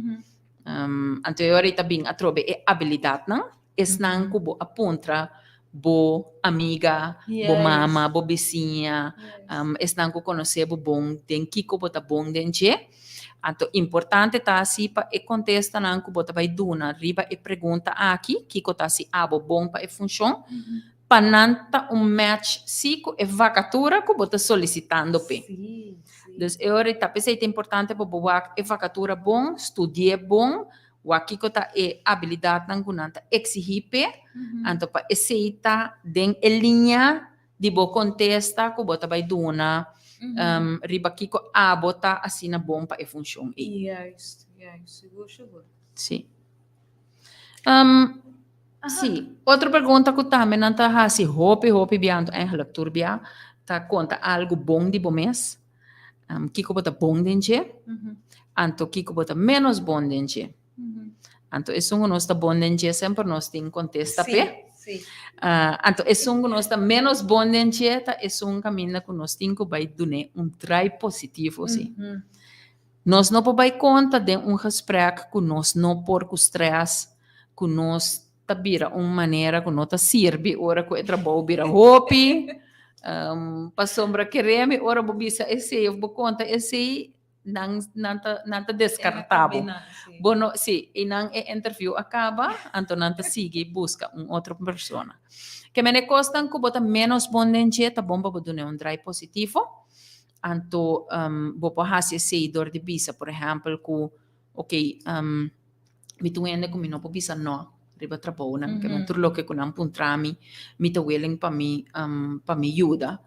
Anterior está bem a trobe é habilidade não? Es não que aponta bo amiga, bo Yes. mama, bo vizinha, Yes. estão com conhecer bo bom, tem kiko bota bom denche. Anto importante tá se pa e contesta nan ku bota vai duna riba e pergunta aqui kiko tá se abo bom pa e função. Pananta match sico e vacatura ku bota solicitando pe. Sim, sim. Dus ora tá pensei é importante para boa e vacatura bom, estudie bom, o aqui tá e habilidade nan kunanta exigir pe. Anto pa aceita den e linha de bo contesta ku bota vai duna riba kiko abota assina bom pa e função e. Juist, seguro, seguro. Sim. Sim. Outra pergunta que também não tá se hopi biando eigenlijk turbia tá conta algo bom de bom mês. Kiko bota bom denche. Anto kiko bota menos bom denche. Anto é um nós tá bom denche sempre nós tem contesta pe. Sim. Anto é um nós tá menos bom denche tá é caminho que nós tem que vai dune drive positivo sim. Nós não vai conta de gesprek que nós não por com stress que nós tá vira maneira que nós tá sirve ora que é trabalho vira hopi pa sombra quereme ora bo bisa esse eu vou conta esse nanta descartável. Bono sim, e nang e interview acaba, anto nanta sigue busca outra persona. Que me costan que bota menos bom denche, tá bom para dar drive positivo. Anto bo hasi sei dor de bisa, por exemplo, que ok, mi tu ende com mi no bisa no, riba trabalho, nang que me turlo que com puntrami, mi tu willing pa mi ajuda.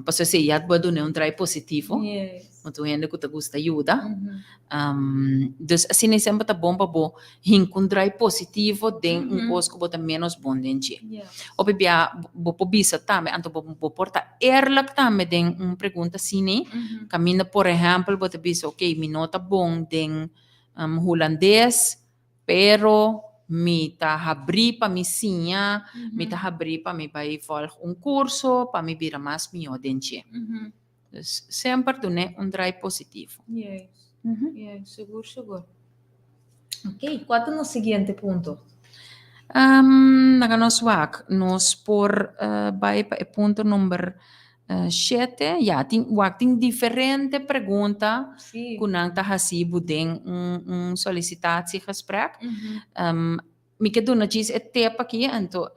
Passo sei já bo dar drive positivo. Yes. Muito gente que te gusta ajuda. Dus assim sempre tá bom para bo encontrar positivo den coisa que bota menos bom denche. Obi bia bo bisa também, anto bo porta eerlijk também den pergunta assim, caminha por exemplo, bota bisa, ok, mi nota bom den holandês, pero mi ta abrir para mi sinha, mi ta abrir para mi vai volg curso, para mi vira mais mi denche. Dus sempre doen drive positivo. Yes. Yes, seguro, seguro. Ok, qual é o seguinte ponto? Nós nós por vai para o ponto número 7, já tem diferente pergunta Sim. que não está recebido den solicitatiesgesprek. Me que dona diz é tempo aqui, então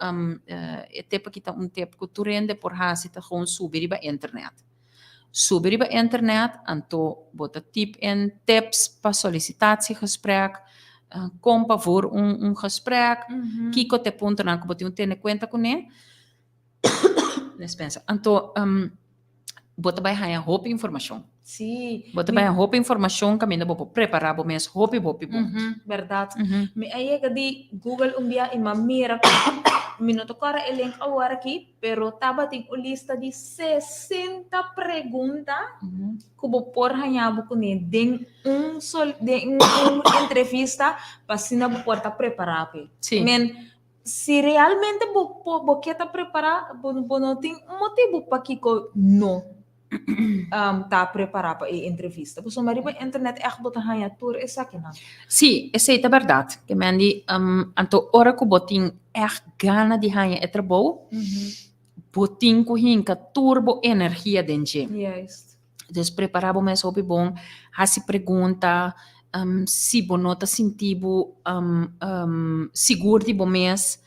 é tempo aqui tá tempo que tu rende por hasi tá gewoon subir para internet. Subir para internet, então bota tip en tips para solicitatiesgesprek, kom para voor gesprek, kiko te punto na que bote ter conta com ele. Dispensa. Então bota vai ganhar roupa informação. Sim. Bota vai ganhar roupa informação que ainda vou preparar para mês roupa bom. Verdade. Me aí que di Google umbia ima mira minuto cara o link agora aqui, pero tava tem uma lista de 60 perguntas que vou por ganhar com ele den entrevista para se na porta preparar pe. Sim. Men se realmente vou quer preparar, não tem motivo para que não tá preparado para a entrevista. Porque o marido internet echt bota ganhar tour é aqui não. Sim, essa é a verdade. Que mendi anto ora que botin echt gana de ganhar é trabalho. Botin que hinca turbo energia dentro. Yes. Dus preparar bom mês hobby bom, hasi pergunta se bom nota sentido seguro de bom mês.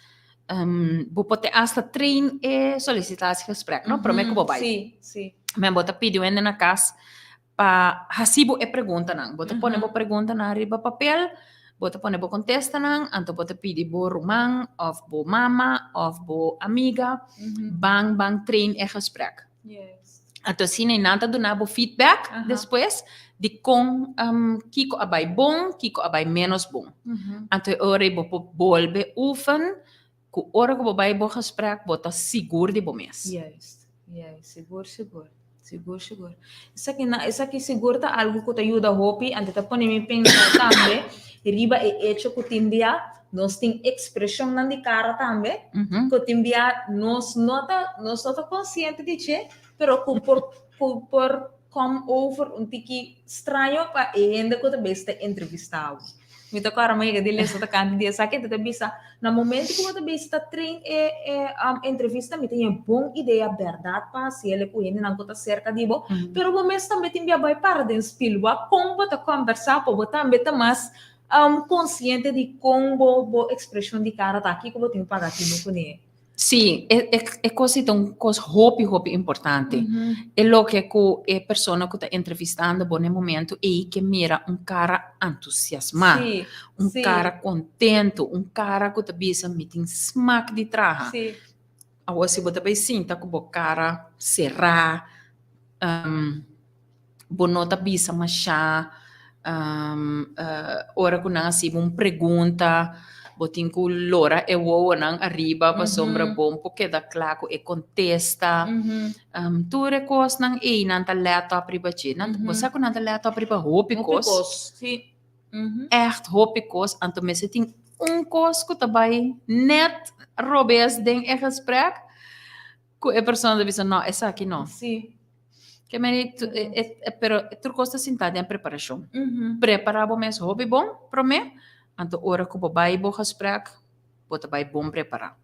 Bo pote hasta train e solicitatiesgesprek, no? Prometo que vou vai. Sim, sim. Men bota pediu ainda na casa para hasibo e pergunta nang. Bota pone bo pergunta na riba papel, bota pone bo contesta nang, anto bota pedi bo rumang of bo mama of bo amiga, bang train e gesprek. Yes. Anto sine nanta do na bo feedback depois de com kiko abay bom, kiko abay menos bom. Anto ore bo bolbe oefen, ku ora ko babay bo gesprek bota seguro de bom mês. Yes. Yes, seguro. Isso aqui seguro tá algo que te ajuda a hopi, ante tá pone me pensar também, riba é hecho que tindia, nós tem expressão na de cara também, que tindia nós nota consciente de che, pero por come over tiki estranho para ainda que te beste entrevistado. Mita ko aram maiga dile sa takan dia sakit tata bisa na momento ko tata bisa train entrevista mita yung bom ideia verdade pa se ele ko yun nang ko ta cerca di bo pero momento também tem bia vai para den spilwa como bota conversar po bota beta mas consciente de como bo expressão de cara tá aqui que eu tenho que pagar aqui no cone. Sim, é coisa tão coisa hopi importante. É lo que a pessoa que está entrevistando no momento é que mira cara entusiasmado, cara contente, cara que está bisa meeting smack de traja. Agora se você vai sentar com o cara será, bonota bisa machá, ora que não se pergunta botin ku lora e wo nang arriba pa sombra bom porque da claro e contesta tu recos nang nan talento apriba chi nan você com nan talento apriba hopicos echt hopicos anto me setting cos ku tabay net robes den e gesprek ku e persona de no essa aqui não que me pero tu costa sentada em preparação preparabo mes hobby bom pro me anto ora ko babai bo gesprek, bota bai bom preparar.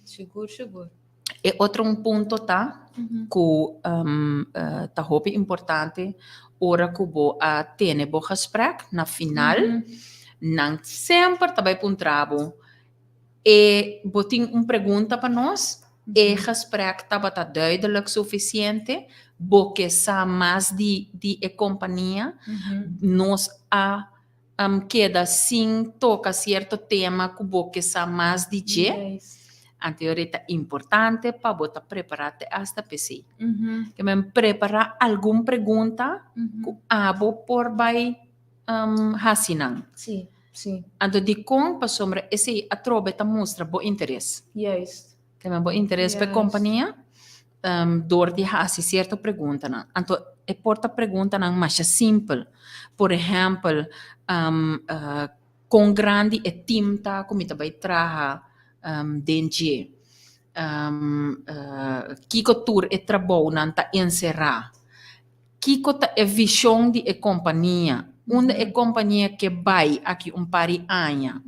Seguro. E outro ponto tá, tá hobby importante, ora ko bo a tene bo gesprek na final, nang sempre tá bai puntrabo. E botin pergunta para nós, e gesprek tá bata duidelijk suficiente, bo que sa mais de companhia, nós a queda sim toca certo tema que sa mais de je anteriorita importante para botar prepararte hasta PC que me prepara alguma pergunta que abo por vai hasinan sim ando de com para sombra esse atrobe ta mostra bo interesse que me bo interesse para companhia door die hasi certa pergunta não anto e porta pergunta não mais simples por exemplo com grande e team tá como tá vai traha dengue kiko tour e trabalho não tá encerrar kiko tá é visão de companhia onde é companhia que vai aqui pari anos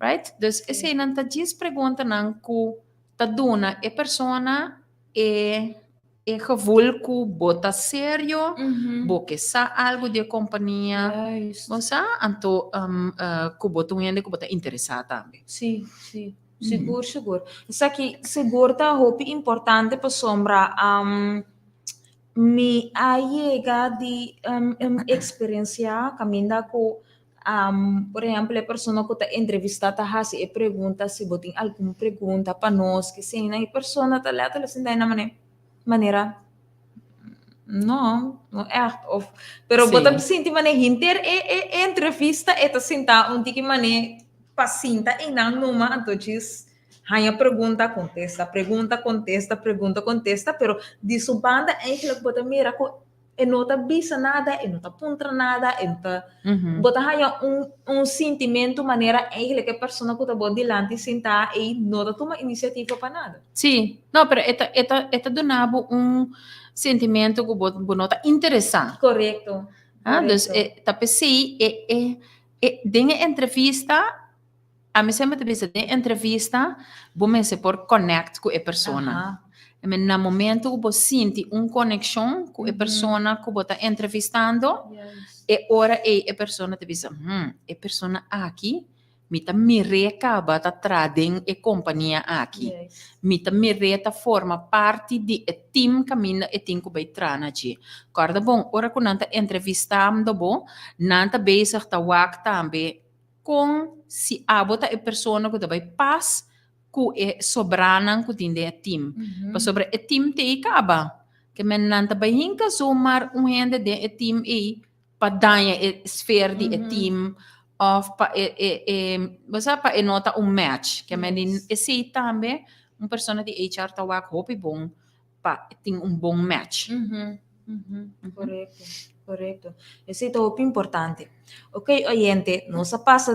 right dus esse não tá diz pergunta não que tá dona é persona e gevoel que bota sério, porque sa algo de companhia, você anto que bota que bota interessado também. Sim, seguro. Isso aqui seguro tá hope importante para sombra me ayega de experiência caminda com por exemplo, a pessoa que está entrevistada e pergunta se botem alguma pergunta para nós que sim, a pessoa está lá, está na maneira não é pero bota sinti maneira inter entrevista eta sinta tiki maneira pacinta e não numa então hanya pergunta contesta pero de subanda é que bota mira ko e nota bisa nada e nota puntra nada e nota bota hanya sentimento maneira é que a pessoa que está delante senta e nota toma iniciativa para nada. Sim, não, pero eta donava sentimento que nota interessante. Correto. Dus tapesi dengue entrevista a mim sempre te disse de entrevista bom se por connect com a pessoa. E no momento que você sente conexão com a pessoa que você está entrevistando, e ora a pessoa te diz, a pessoa aqui, me recaba tá tradem a companhia aqui. Me reta forma parte de team caminho e tem que vai trana aqui. Corda bom, ora que nanta entrevistando bom, nanta bezig tá wak também com se abota a pessoa que vai pas ku e sobranan ku tinde a team. Pa sobre a team te ikaba. Que men nanta ba hinka zomaar hende de a team pa danha e sfeer di a team of pa basta pa nota match. Que men esse também persona di HR tawak hopi bom pa ting bom match. Correto. Esse é o importante. Ok, oyente, não se passa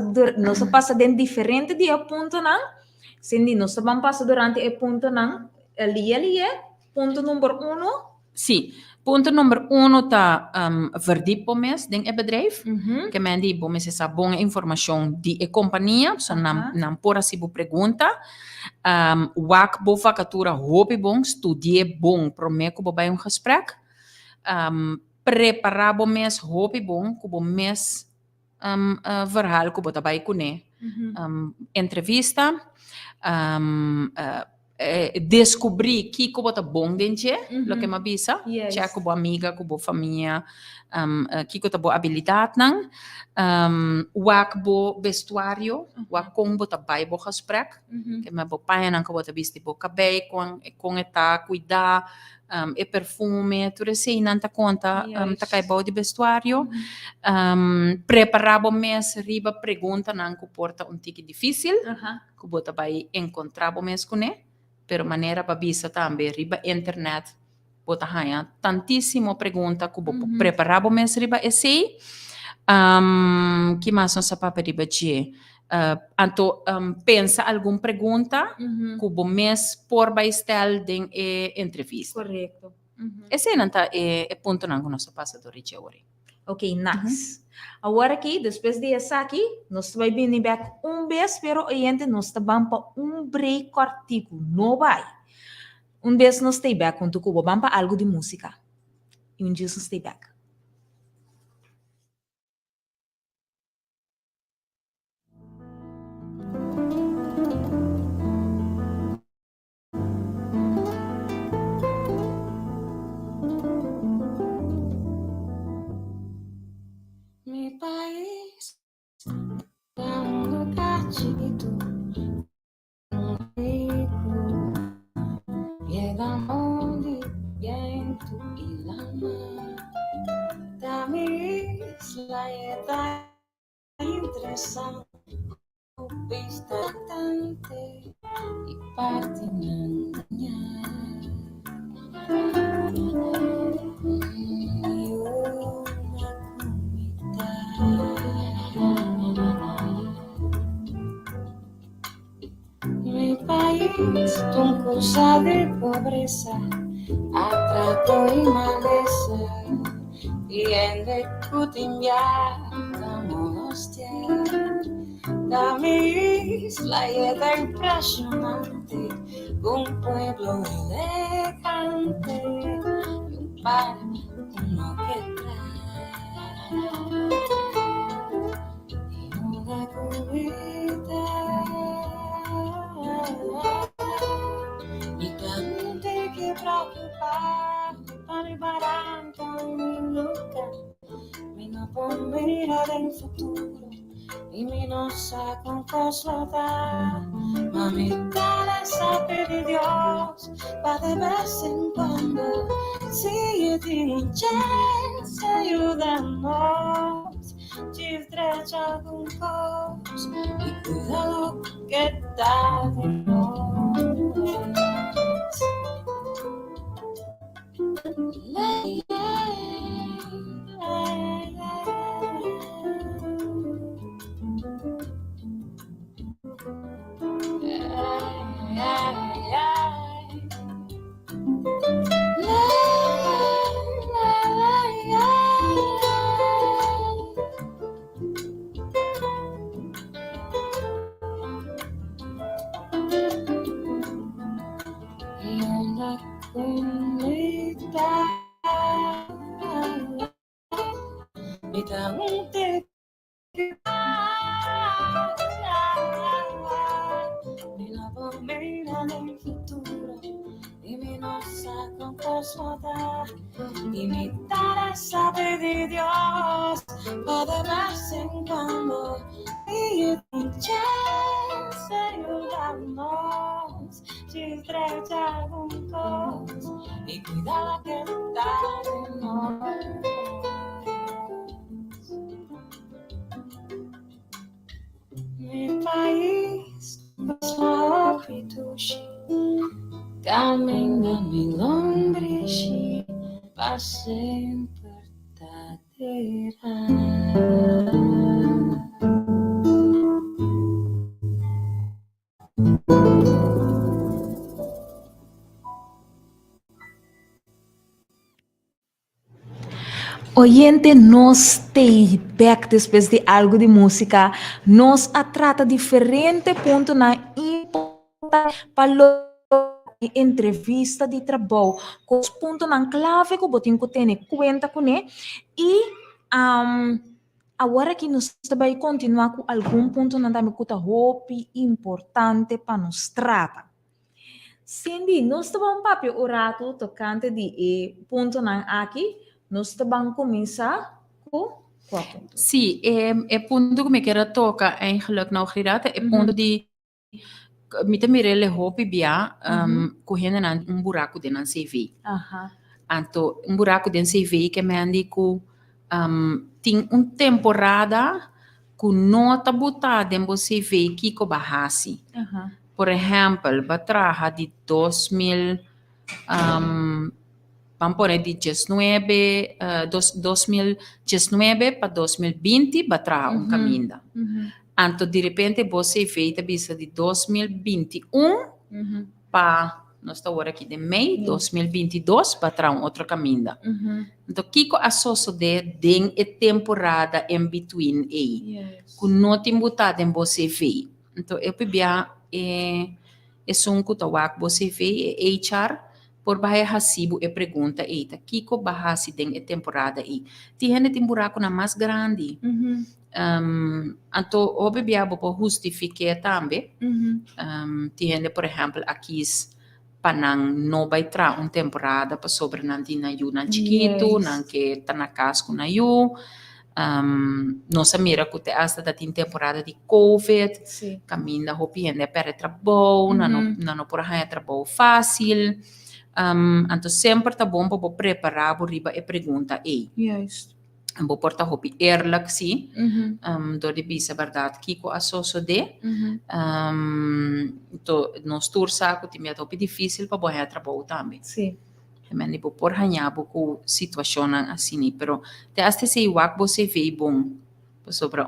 de diferente de ponto não. Sindi, nós vamos passar durante o ponto não. Ali é ponto número 1. Sim, ponto número 1 tá verdiep bom mês dentro do bedrijf. Mhm. Que men die bom mês essa boa informação de companhia, so não por assim bo pergunta. Wak bo vacatura hoop bom, studeer bom, promeco bo bij een gesprek. Preparar bom mês hoop bom, kubo mês verhaal kubo daarbij kune. Entrevista. Descobrir que como tá bom dentro, lo que me avisa, Yes. já como amiga, como família, que tá boa habilidade não, wak bo vestuário, wak como tá bai bo gesprek, que me bo pai não como tá visto bo cabelo com eta cuidar, e perfume, tudo assim não tá conta, tá cai bo de vestuário, preparar bo mês riba pergunta não que porta tique difícil, que bota vai encontrar bom mês com né, pero maneira para bisa também riba internet bota hanya tantíssimo pergunta que bota preparar bom mês riba esse que mais nós para riba de anto pensa algum pergunta que bom mês por vai estar den entrevista. Correto. Esse não tá ponto não que nós passa do riche hoje. Ok, nice. Agora aqui, depois de essa aqui, nós vamos vir back vez, pero oyente, nós vamos para break cortico, não vai. Vez nós stay back, quando vamos para algo de música. E dia nós stay back. Mi país é lugar chiquito, rico, llega onde viento y la mar. Da mi isla está interesante, vista bastante y parte Mi país, concursa de pobreza, atraco y maleza, y en de Cutimbia, como hostia. Da mi isla y es impresionante, un pueblo elegante, y un par, uno que trae, y una cubita. Y cante que preocupado para el barranco y mi luca, mi no por mirar el futuro y mi no sa con consolar. Mamita la sabe de Dios, va de vez en cuando, si tiene un chance ayudarnos, ci estrecha algún cos y cuida lo que está de nos. Imitar a saber de Dios, para vez en cuando, y un chance ayudarnos, si estrecha juntos, y cuidar que está de nos. Mi país, só pituchi, camina mi lombrici, va sempre verdadeira. Oyente, nós tem back depois de algo de música, nós trata diferente ponto na importante para entrevista de trabalho, com os pontos na clave que você tem que ter conta com ele e agora que nós vai continuar com algum ponto na dame que hope importante para nós trata. Cindy, nós vamos papel o rato tocante de ponto na aqui, nós vamos começar com qual ponto? Sim, é ponto que me quero tocar eigenlijk nou gerate, é ponto de me mirele hopi bia correndo na buraco de na CV. Aham. Anto buraco de CV que me andi com tem temporada com nota botada em CV que co bahasi. Aham. Por exemplo, batraha de 2000 vamos pôr de 19, 2019 para 2020 batraha caminho. Anto de repente você vê a visa de 2021 para nós estamos agora aqui de Mei 2022 para outro caminho. Então, Kiko associo de temporada in between aí. Com não tem botado em você vê. Então, eu pebia é um kutawak você vê HR por bahia recibo e pergunta eita Kiko bahasi den temporada aí. Tem buraco na mais grande. Então, o bebia bo justifique também. Tem, por exemplo, aqui panang no vai tra temporada para sobre nanti na yu na chiquito, nan que tá na casco na yu. Nossa mira que te hasta da temporada de COVID, caminha hopi ende per trabalho, não por aí trabalho fácil. Então sempre tá bom para preparar por riba e pergunta ei. Vou porta hopi eerlijk sim. Door de bisa verdade Kiko associo de. Então nós tour saco time hopi difícil para boa trabalho também. Sim. Também tipo por hanhabo com situação assim, pero te hasta se wak você vê bom sobre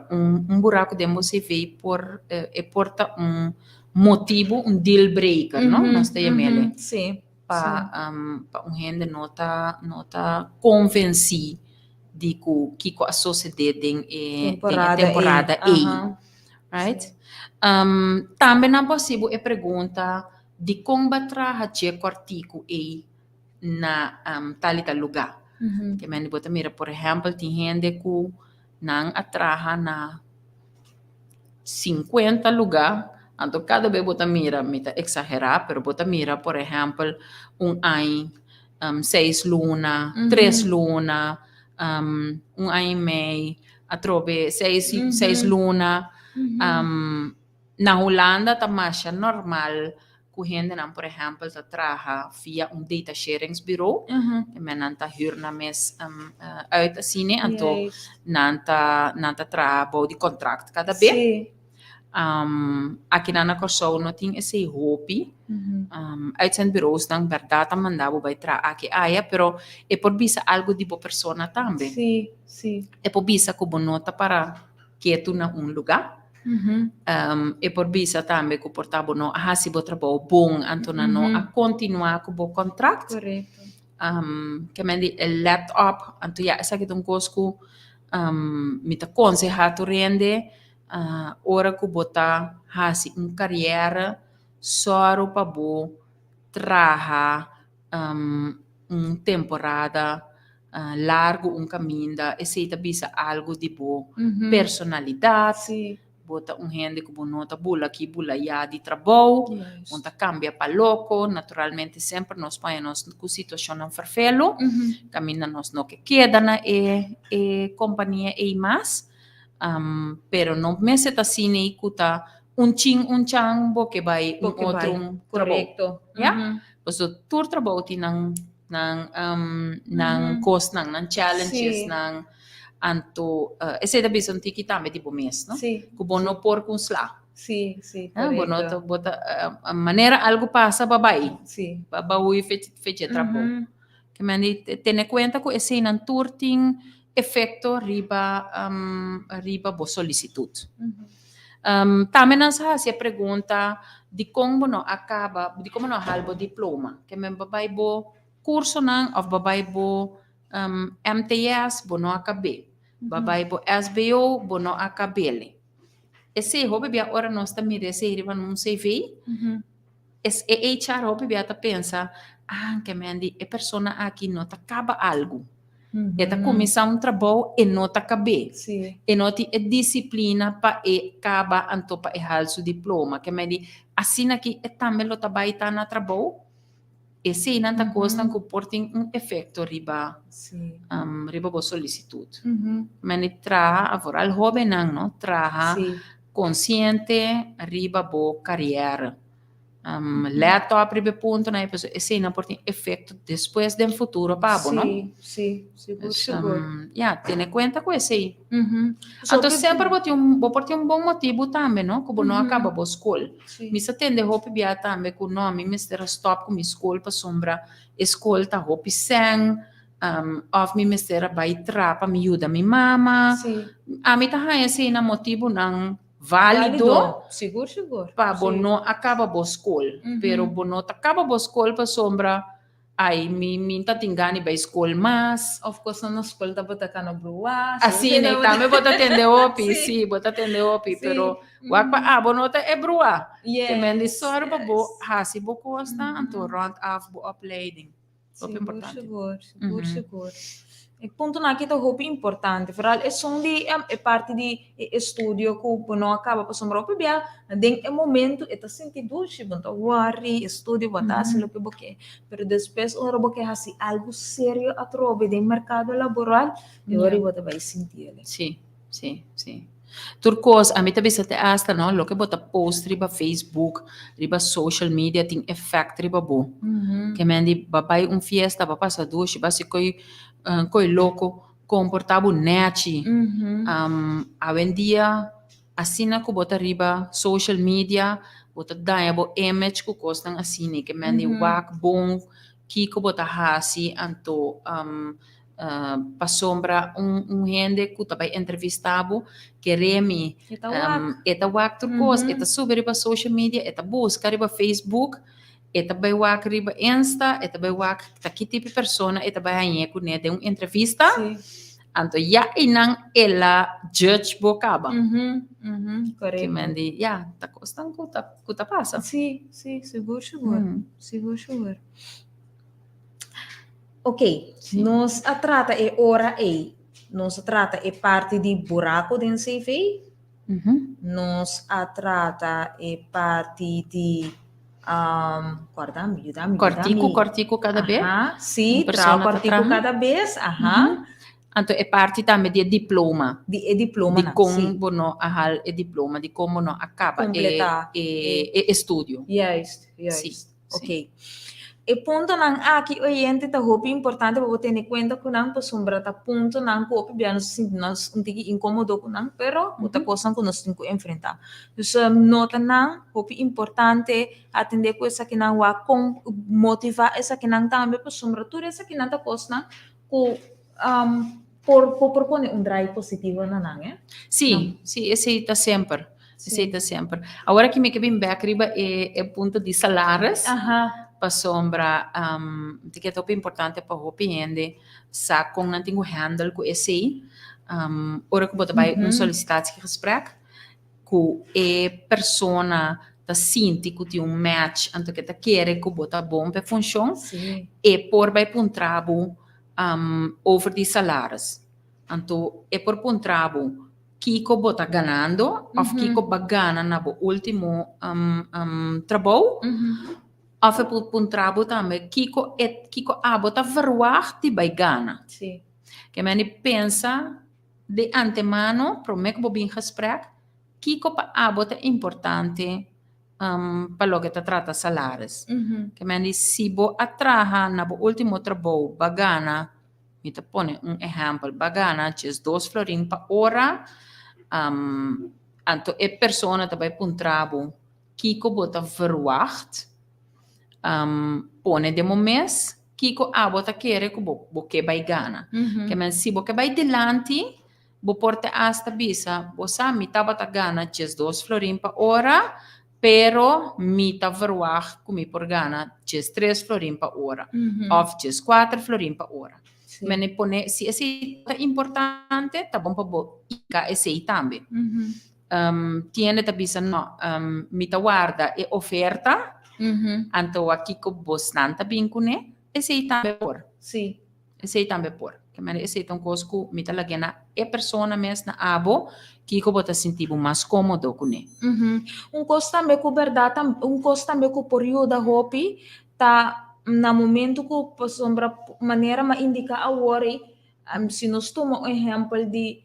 buraco de você vê por porta motivo deal breaker, não? Nós temos Sim. para gente nota convenci de que a sociedade tem temporada A, right? Também é possível pergunta de como trabalhar o artigo A na tal lugar. Que me bota mira, por exemplo, tem gente que não trabalha na 50 lugar. Então, cada vez bota mira, me tá exagerar, pero bota mira, por exemplo, ano, 6 luna, 3 luna, ano e meio, a trobe 6 luna. Na Holanda, tá mais normal, que gente não, por exemplo, tá trabalha via data sharing bureau, que me não tá hyr na mes uit assim, então não tá trabalha de contrato cada vez. Aqui na Corsou não tem esse hobby. Uit zijn bureaus dan verdade mandava vai tra aqui pero é por bisa algo de boa persona também. Sim. É por bisa que nota para que tu na lugar. É por bisa também que portava no se bo trabalho bom, então não a continuar com o contrato. Correto. Que me di let up, então essa que um cosco me tá aconselhado rende ora que botar carreira só para bo trabalhar temporada largo caminho e se bisa algo de boa personalidade. Bota gente que nota bula aqui bula já de trabalho, onde cambia para louco, naturalmente sempre nós põemos com situação não farfelo, caminha nós não que queda na companhia e mais, pero não me se tá assim nem cuta chang bo que vai outro correto, yeah, so tour trabalho ti nang cost nang challenges nang anto esse da bisogno ti kitame di bomes, no? Kubo no por kun sla. Sì, corretto. Bono bota manera algo passa babai. Sì. Babai fece trabalho. Que mandi tene cuenta que esse nan tour ting efecto riba bo solicitude. Também nas se pergunta de como não acaba, de como não halbo diploma, que me babai bo curso nan of babai bo MTS, bono akabe. Babai po SBO, bono akabele. Esse hobi bia ora nós tá mire se riba num CV. Es HR hobi bia tá pensa, que mendi e persona aqui não tá acaba algo. E tá começar um trabalho e não tá acabe. Sim. E não tem disciplina para e acaba anto para errar seu diploma. Que mendi assim aqui e também lo trabalho tá na trabalho. E se não tá costa que portem um efeito riba Sim. riba bo solicitude. Mendi traha agora o hobby não traha Sim. consciente riba bo carreira. Laptop riba ponto na pessoa e se não portem efeito depois do futuro para não? Sim, seguro. Tiene cuenta com esse aí. So, Então, sempre vou ter um bom motivo também, não? Que não acaba a escola. Sim. Me atende hopi bia também que não, me mister stop com minha escola para sombra. Escola tá hopi sem, of me mister vai trapa me ajuda minha mama. Sim. A mim tá assim na motivo não válido. Seguro. Para não acaba a escola. Pero não acaba a escola para sombra. Ai, me tá tingani ba escola mas. Of course, na escola tá bota ka na brua. Assim, né? Também vou atender opi, sim, vou atender opi, Sim. pero wakpa bonota é brua. Yes. Que mendi sorba bo, hasi bo costa, anto rond af bo opleiding. Op importante. Seguro. E ponto na kita hopi importante, vooral é som di é parte de estudio que não acaba para sombra opi bia, den é momento é tá senti dulce, bonta worry, estudio botar se lo que boque, pero depois um robo que hasi algo sério a trove de mercado laboral, e ora bota vai sentir. Sim. Turcos, a mim também se te asta, não? Lo que bota post riba Facebook, riba social media, tem effect riba bo. Que mendi babai fiesta, passa duas, basi coi louco, comportavo neti. A vendia, assina que bota riba social media, bota daia bo image que costam assine, que mendi wak bom, que bota hasi, anto pa sombra gente que também entrevistava que remi eta wak turcos eta sube riba social media eta busca riba Facebook eta vai wak riba Insta eta vai wak ta que tipo de persona eta vai hanhe ku ne de entrevista anto inang ela judge bocaba Correto. que mendi ta costan ku ta passa Sim, seguro. Ok, nós a trata é hora aí. Nós a trata é parte de buraco dentro do CV. Nós a trata é parte de cortico cada vez. Sim, trau cortico cada vez. Anto é parte também de diploma. Diploma, de como bono ahal e diploma, de como no acaba e estudio. Yes. Sim. Ok. E ponto nang aqui oriente tá hopi importante para ter em conta que nang sombra tá ponto nang ko hopi biano nós um tiki incômodo com nang pero outra coisa que nós temos que enfrentar. Então nota nang hopi importante atender com essa que nang wa com motivar essa que nang também para sombra tudo essa que nang tá coisa com por propor drive positivo na nang Sim, esse está sempre. Agora que me quebem back riba é ponto de salários. Pa sombra que é top importante para o cliente sa com não tenho handle com esse ora que bota vai solicitatie gesprek com persona ta sinti que tem match anto que ta quer que bota bom para função e por vai puntrabo over de salários anto é por puntrabo Kiko bota ganando of Kiko bagana na bo último trabalho of een trabo também, Kiko abota verwacht bij Ghana. Sim. Que men pensa de antemano, pro me que bobin gesprek, Kiko pa abota importante para lo que te trata salários. Que men si bo atraha na bo último trabalho bagana, me te pone exemplo, bagana, ches 2 florin pa hora, anto persona também pa trabo, Kiko bota verwacht, pone de mês Kiko bota querer que bo que vai gana que men si bo que vai delante bo porte hasta bisa bo sa mi tabata gana 2 florin pa hora pero mi ta verwacht kumi por gana just 3 florin pa ora of just 4 florin pa ora. Sì. Me ne pone si è importante ta bom pa bo ika e sei tambe. Tiene ta bisa no mi ta guarda e offerta anto aqui ko bostanta binkune e sei tambe por. Sì. E sei tambe por. Que me esse ton cosco mi ta lagena e persona mes na abo que ko bota sentivo mais cômodo com ne. Un costo também com verdade, um costo também com período hopi, tá na momento que sombra maneira ma indica a worry, se nós tomamos um exemplo de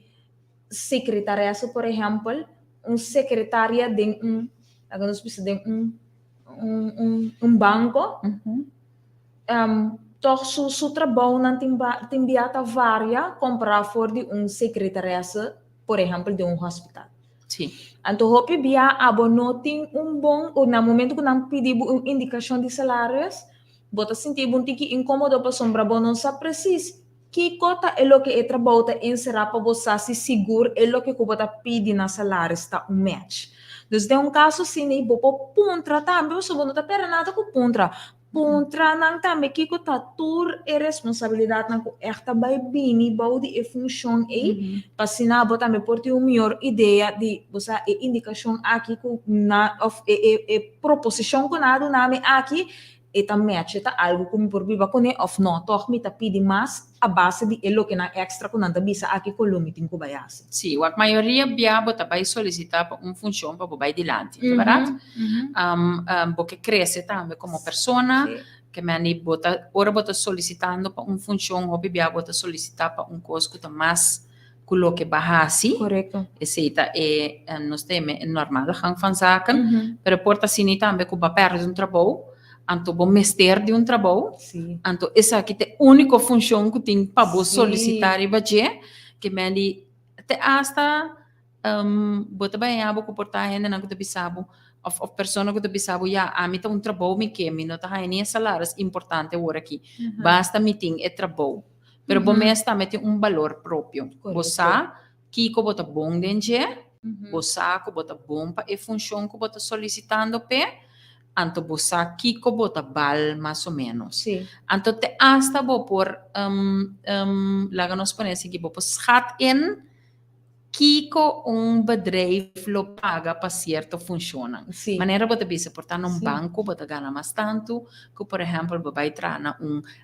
secretária, por exemplo, secretária de agora nós precisamos de banco, toch su trabalho não tem biata varia comprar for de secretária, por exemplo, de hospital. Sim. Então, hopi bia abono tem bom, ou no momento que não pedimos indicação de salários, bota sentir tiki incômodo para sombra bom não sabe preciso que cota é o que é trabalho encerrar para você se seguro é o que bota pedir na salário está match. Então, tem caso assim, né, bopo puntra também, você não tá pera nada com puntra não também que tá tur é responsabilidade na esta vai bini baudi e função e passina bota também por ter uma melhor ideia de você indicação aqui com na of proposição com nada nome aqui e também tá algo como por viva com of não toch me tá pedir mais a base de elo que na extra com nada bisa aqui com o meeting com baiase. Sim, a maioria biabo tá vai solicitar para função para vai dilante, verdade? Porque cresce também como persona, que mani bota ora bota solicitando para função, ou biabo tá solicitar para costo tá mais coloque bahasi. Correto. Essa é nós temos normal gang van zaken, pero porta sini também com perde trabalho. Anto bom mester de trabalho, anto essa aqui é a única função que tem para solicitar e bater, que me até hasta bota bem a boca portar ainda não que tu bisabo of persona que tu bisabo já a mim tá trabalho me que me não tá nem salários importante agora aqui, basta me tem é trabalho, pero bom mesta me tem valor próprio, você que que bota bom dentro, você que bota bom para a função que bota solicitando pe anto bosa kiko bota bal mais ou menos. Sim. Anto te hasta bo por laga nos ponesse que bo schat in kiko bedrijf lo paga para certo funciona. Sim. Maneira bota bisa portar banco bota gana mais tanto que por exemplo bo vai entrar na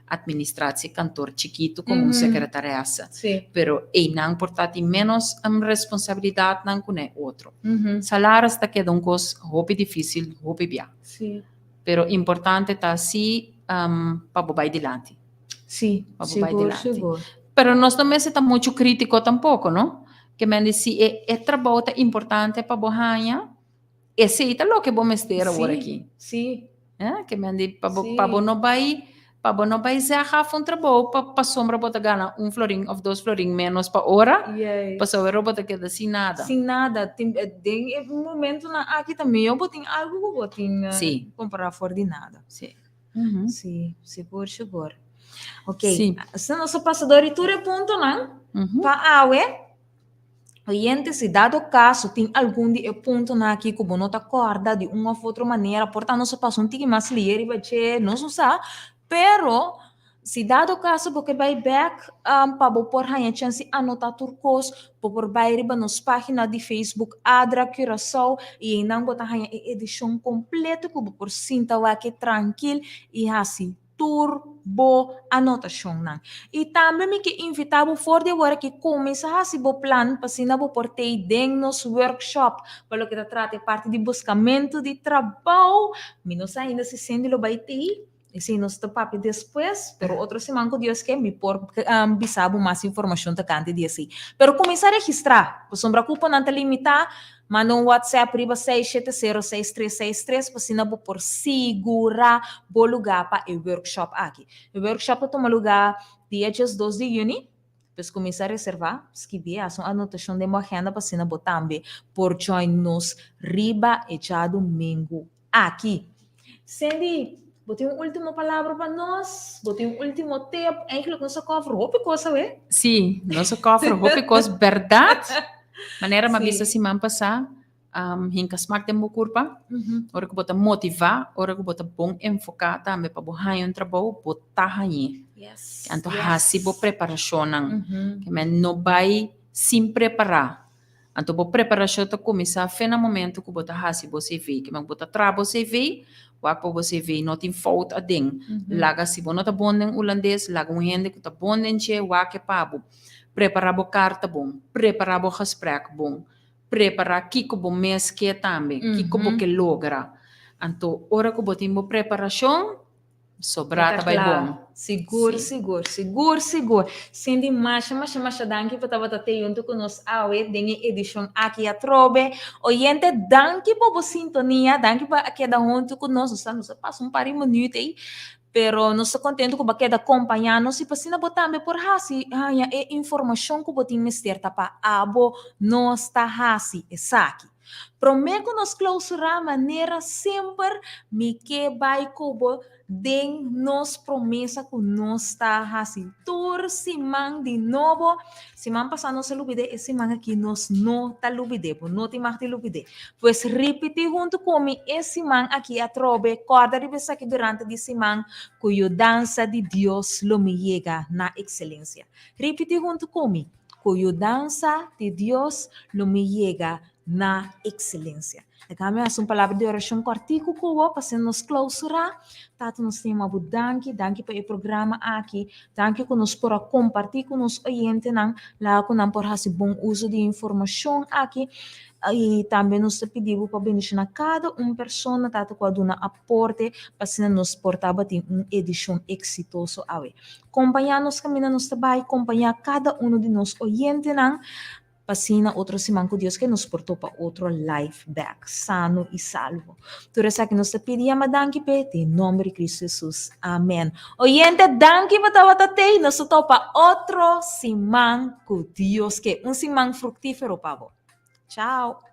administratie kantoor chiquito como secretariasa. Sim. Pero não portati menos responsabilidade não com outro. Salário está que cos hopi difícil, hopi bia. Sim. Pero importante tá assim para bo vai dilante. Sim. Seguro. Pero nós também está muito crítico tampouco, não? Que me diz é trabalho tá importante para bohanha. Esse é o que bom mester agora aqui. Sim. Que me diz para bo não vai zegar um trabalho para sombra bota gana florin ou 2 florin menos para hora. Para sombra bota que assim nada. Sem nada. Tem momento na aqui também eu botei algo que botei comprar fora de nada. Sim. Sim, seguro. Ok. Se nosso passador e tudo ponto não. Para Oyente, se dado caso tem algum de ponto na aqui que não está acorda de uma ou outra maneira, portanto, não se passa tique mais ler e vai ser, não se sabe, pero se dado caso porque vai back para por a chance anotar turcos, por bairro nas páginas de Facebook Adra Curaçao e não botar a edição completa que por sinta aqui tranquilo e assim turbo anotação não. E também me que invitava for de agora que começa a se bo plan para se não portei dentro nos workshop para que trata parte de buscamento de trabalho, menos ainda se sente lo vai ter. E se nos papi depois, pero outro semana Deus que me por bisabo mais informação da cante de assim. Pero começar a registrar, por sombra culpa não te limitar, manda WhatsApp riba 6706363 para se não por segurar o lugar para o workshop aqui. O workshop toma lugar dia 2 de junho. Depois começar a reservar, escrever a anotação de uma agenda para se não também por join nos riba e já domingo aqui. Sandy, botei última palavra para nós, botei último tempo, eigenlijk nosso cofre, roupa coisa, é? Sim, nosso cofre, roupa coisa, verdade. Maneira, mas vista semana passada, hinka smak de curva. Ora que bota motivar, ora que bota bom enfocar também para botar um trabalho, botar aí. Yes. Então, hasi bo preparação, que men não vai sem preparar. Então, bo preparação tá começar a no momento que bota hasi bo CV, que men bota trabo CV, wak po bo CV, não tem falta ding. Laga se bo não tá bom em holandês, laga gente que tá bom em che, wak é pabo. Preparar bo carta bom, preparar bo gesprek bom, preparar kiko bo mes que também, kiko bo que logra. Então, ora que bo tem bo preparação, sobrata vai bom. Seguro, Sim. seguro. Sindi masha danke por tava te junto conosco awe dengue edição aqui a trobe. Oyente, danke por sintonia, danke por queda junto conosco. Nos passa par de minutos aí. Pero nós estamos contentes com a queda acompanhando. Se você não botar por hasi, é informação que você tem para abo nós está hasi, é saque. Prometo nós clausurar maneira sempre me que vai cubo den nos promessa que nós está assim. Tur simang de novo, simang passando se lubide, e simang aqui nós não tá lubide, não tem mais de lubide. Pois repetir junto comigo, esse man aqui a trobe, corda de vez aqui durante de simang, cuyo dança de Deus lo me llega na excelência. Repetir junto comigo, cuyo dança de Deus lo me llega na excelência. Kami as palavra de oração cortico kuwa para nos clausurar. Tato nos tema danke para o programa aqui. Danke que nos por compartilhar com os oyentes nang lá com por hasi bom uso de informação aqui. E também nos pedimos para beneficiar cada pessoa tato com a aporte para nos portar em uma edição exitosa awe. Acompanhar-nos caminho nos trabalho, acompanhar cada de nós oyentes nang Pasina outro simang com Deus que nos portou para outro life back, sano e salvo. Tudo isso que nos pedimos, danke pe, em nome de Cristo Jesus. Amém. Oyente, danke para tatei, nos topa outro simang com Deus que simang fructífero, pavo. Tchau.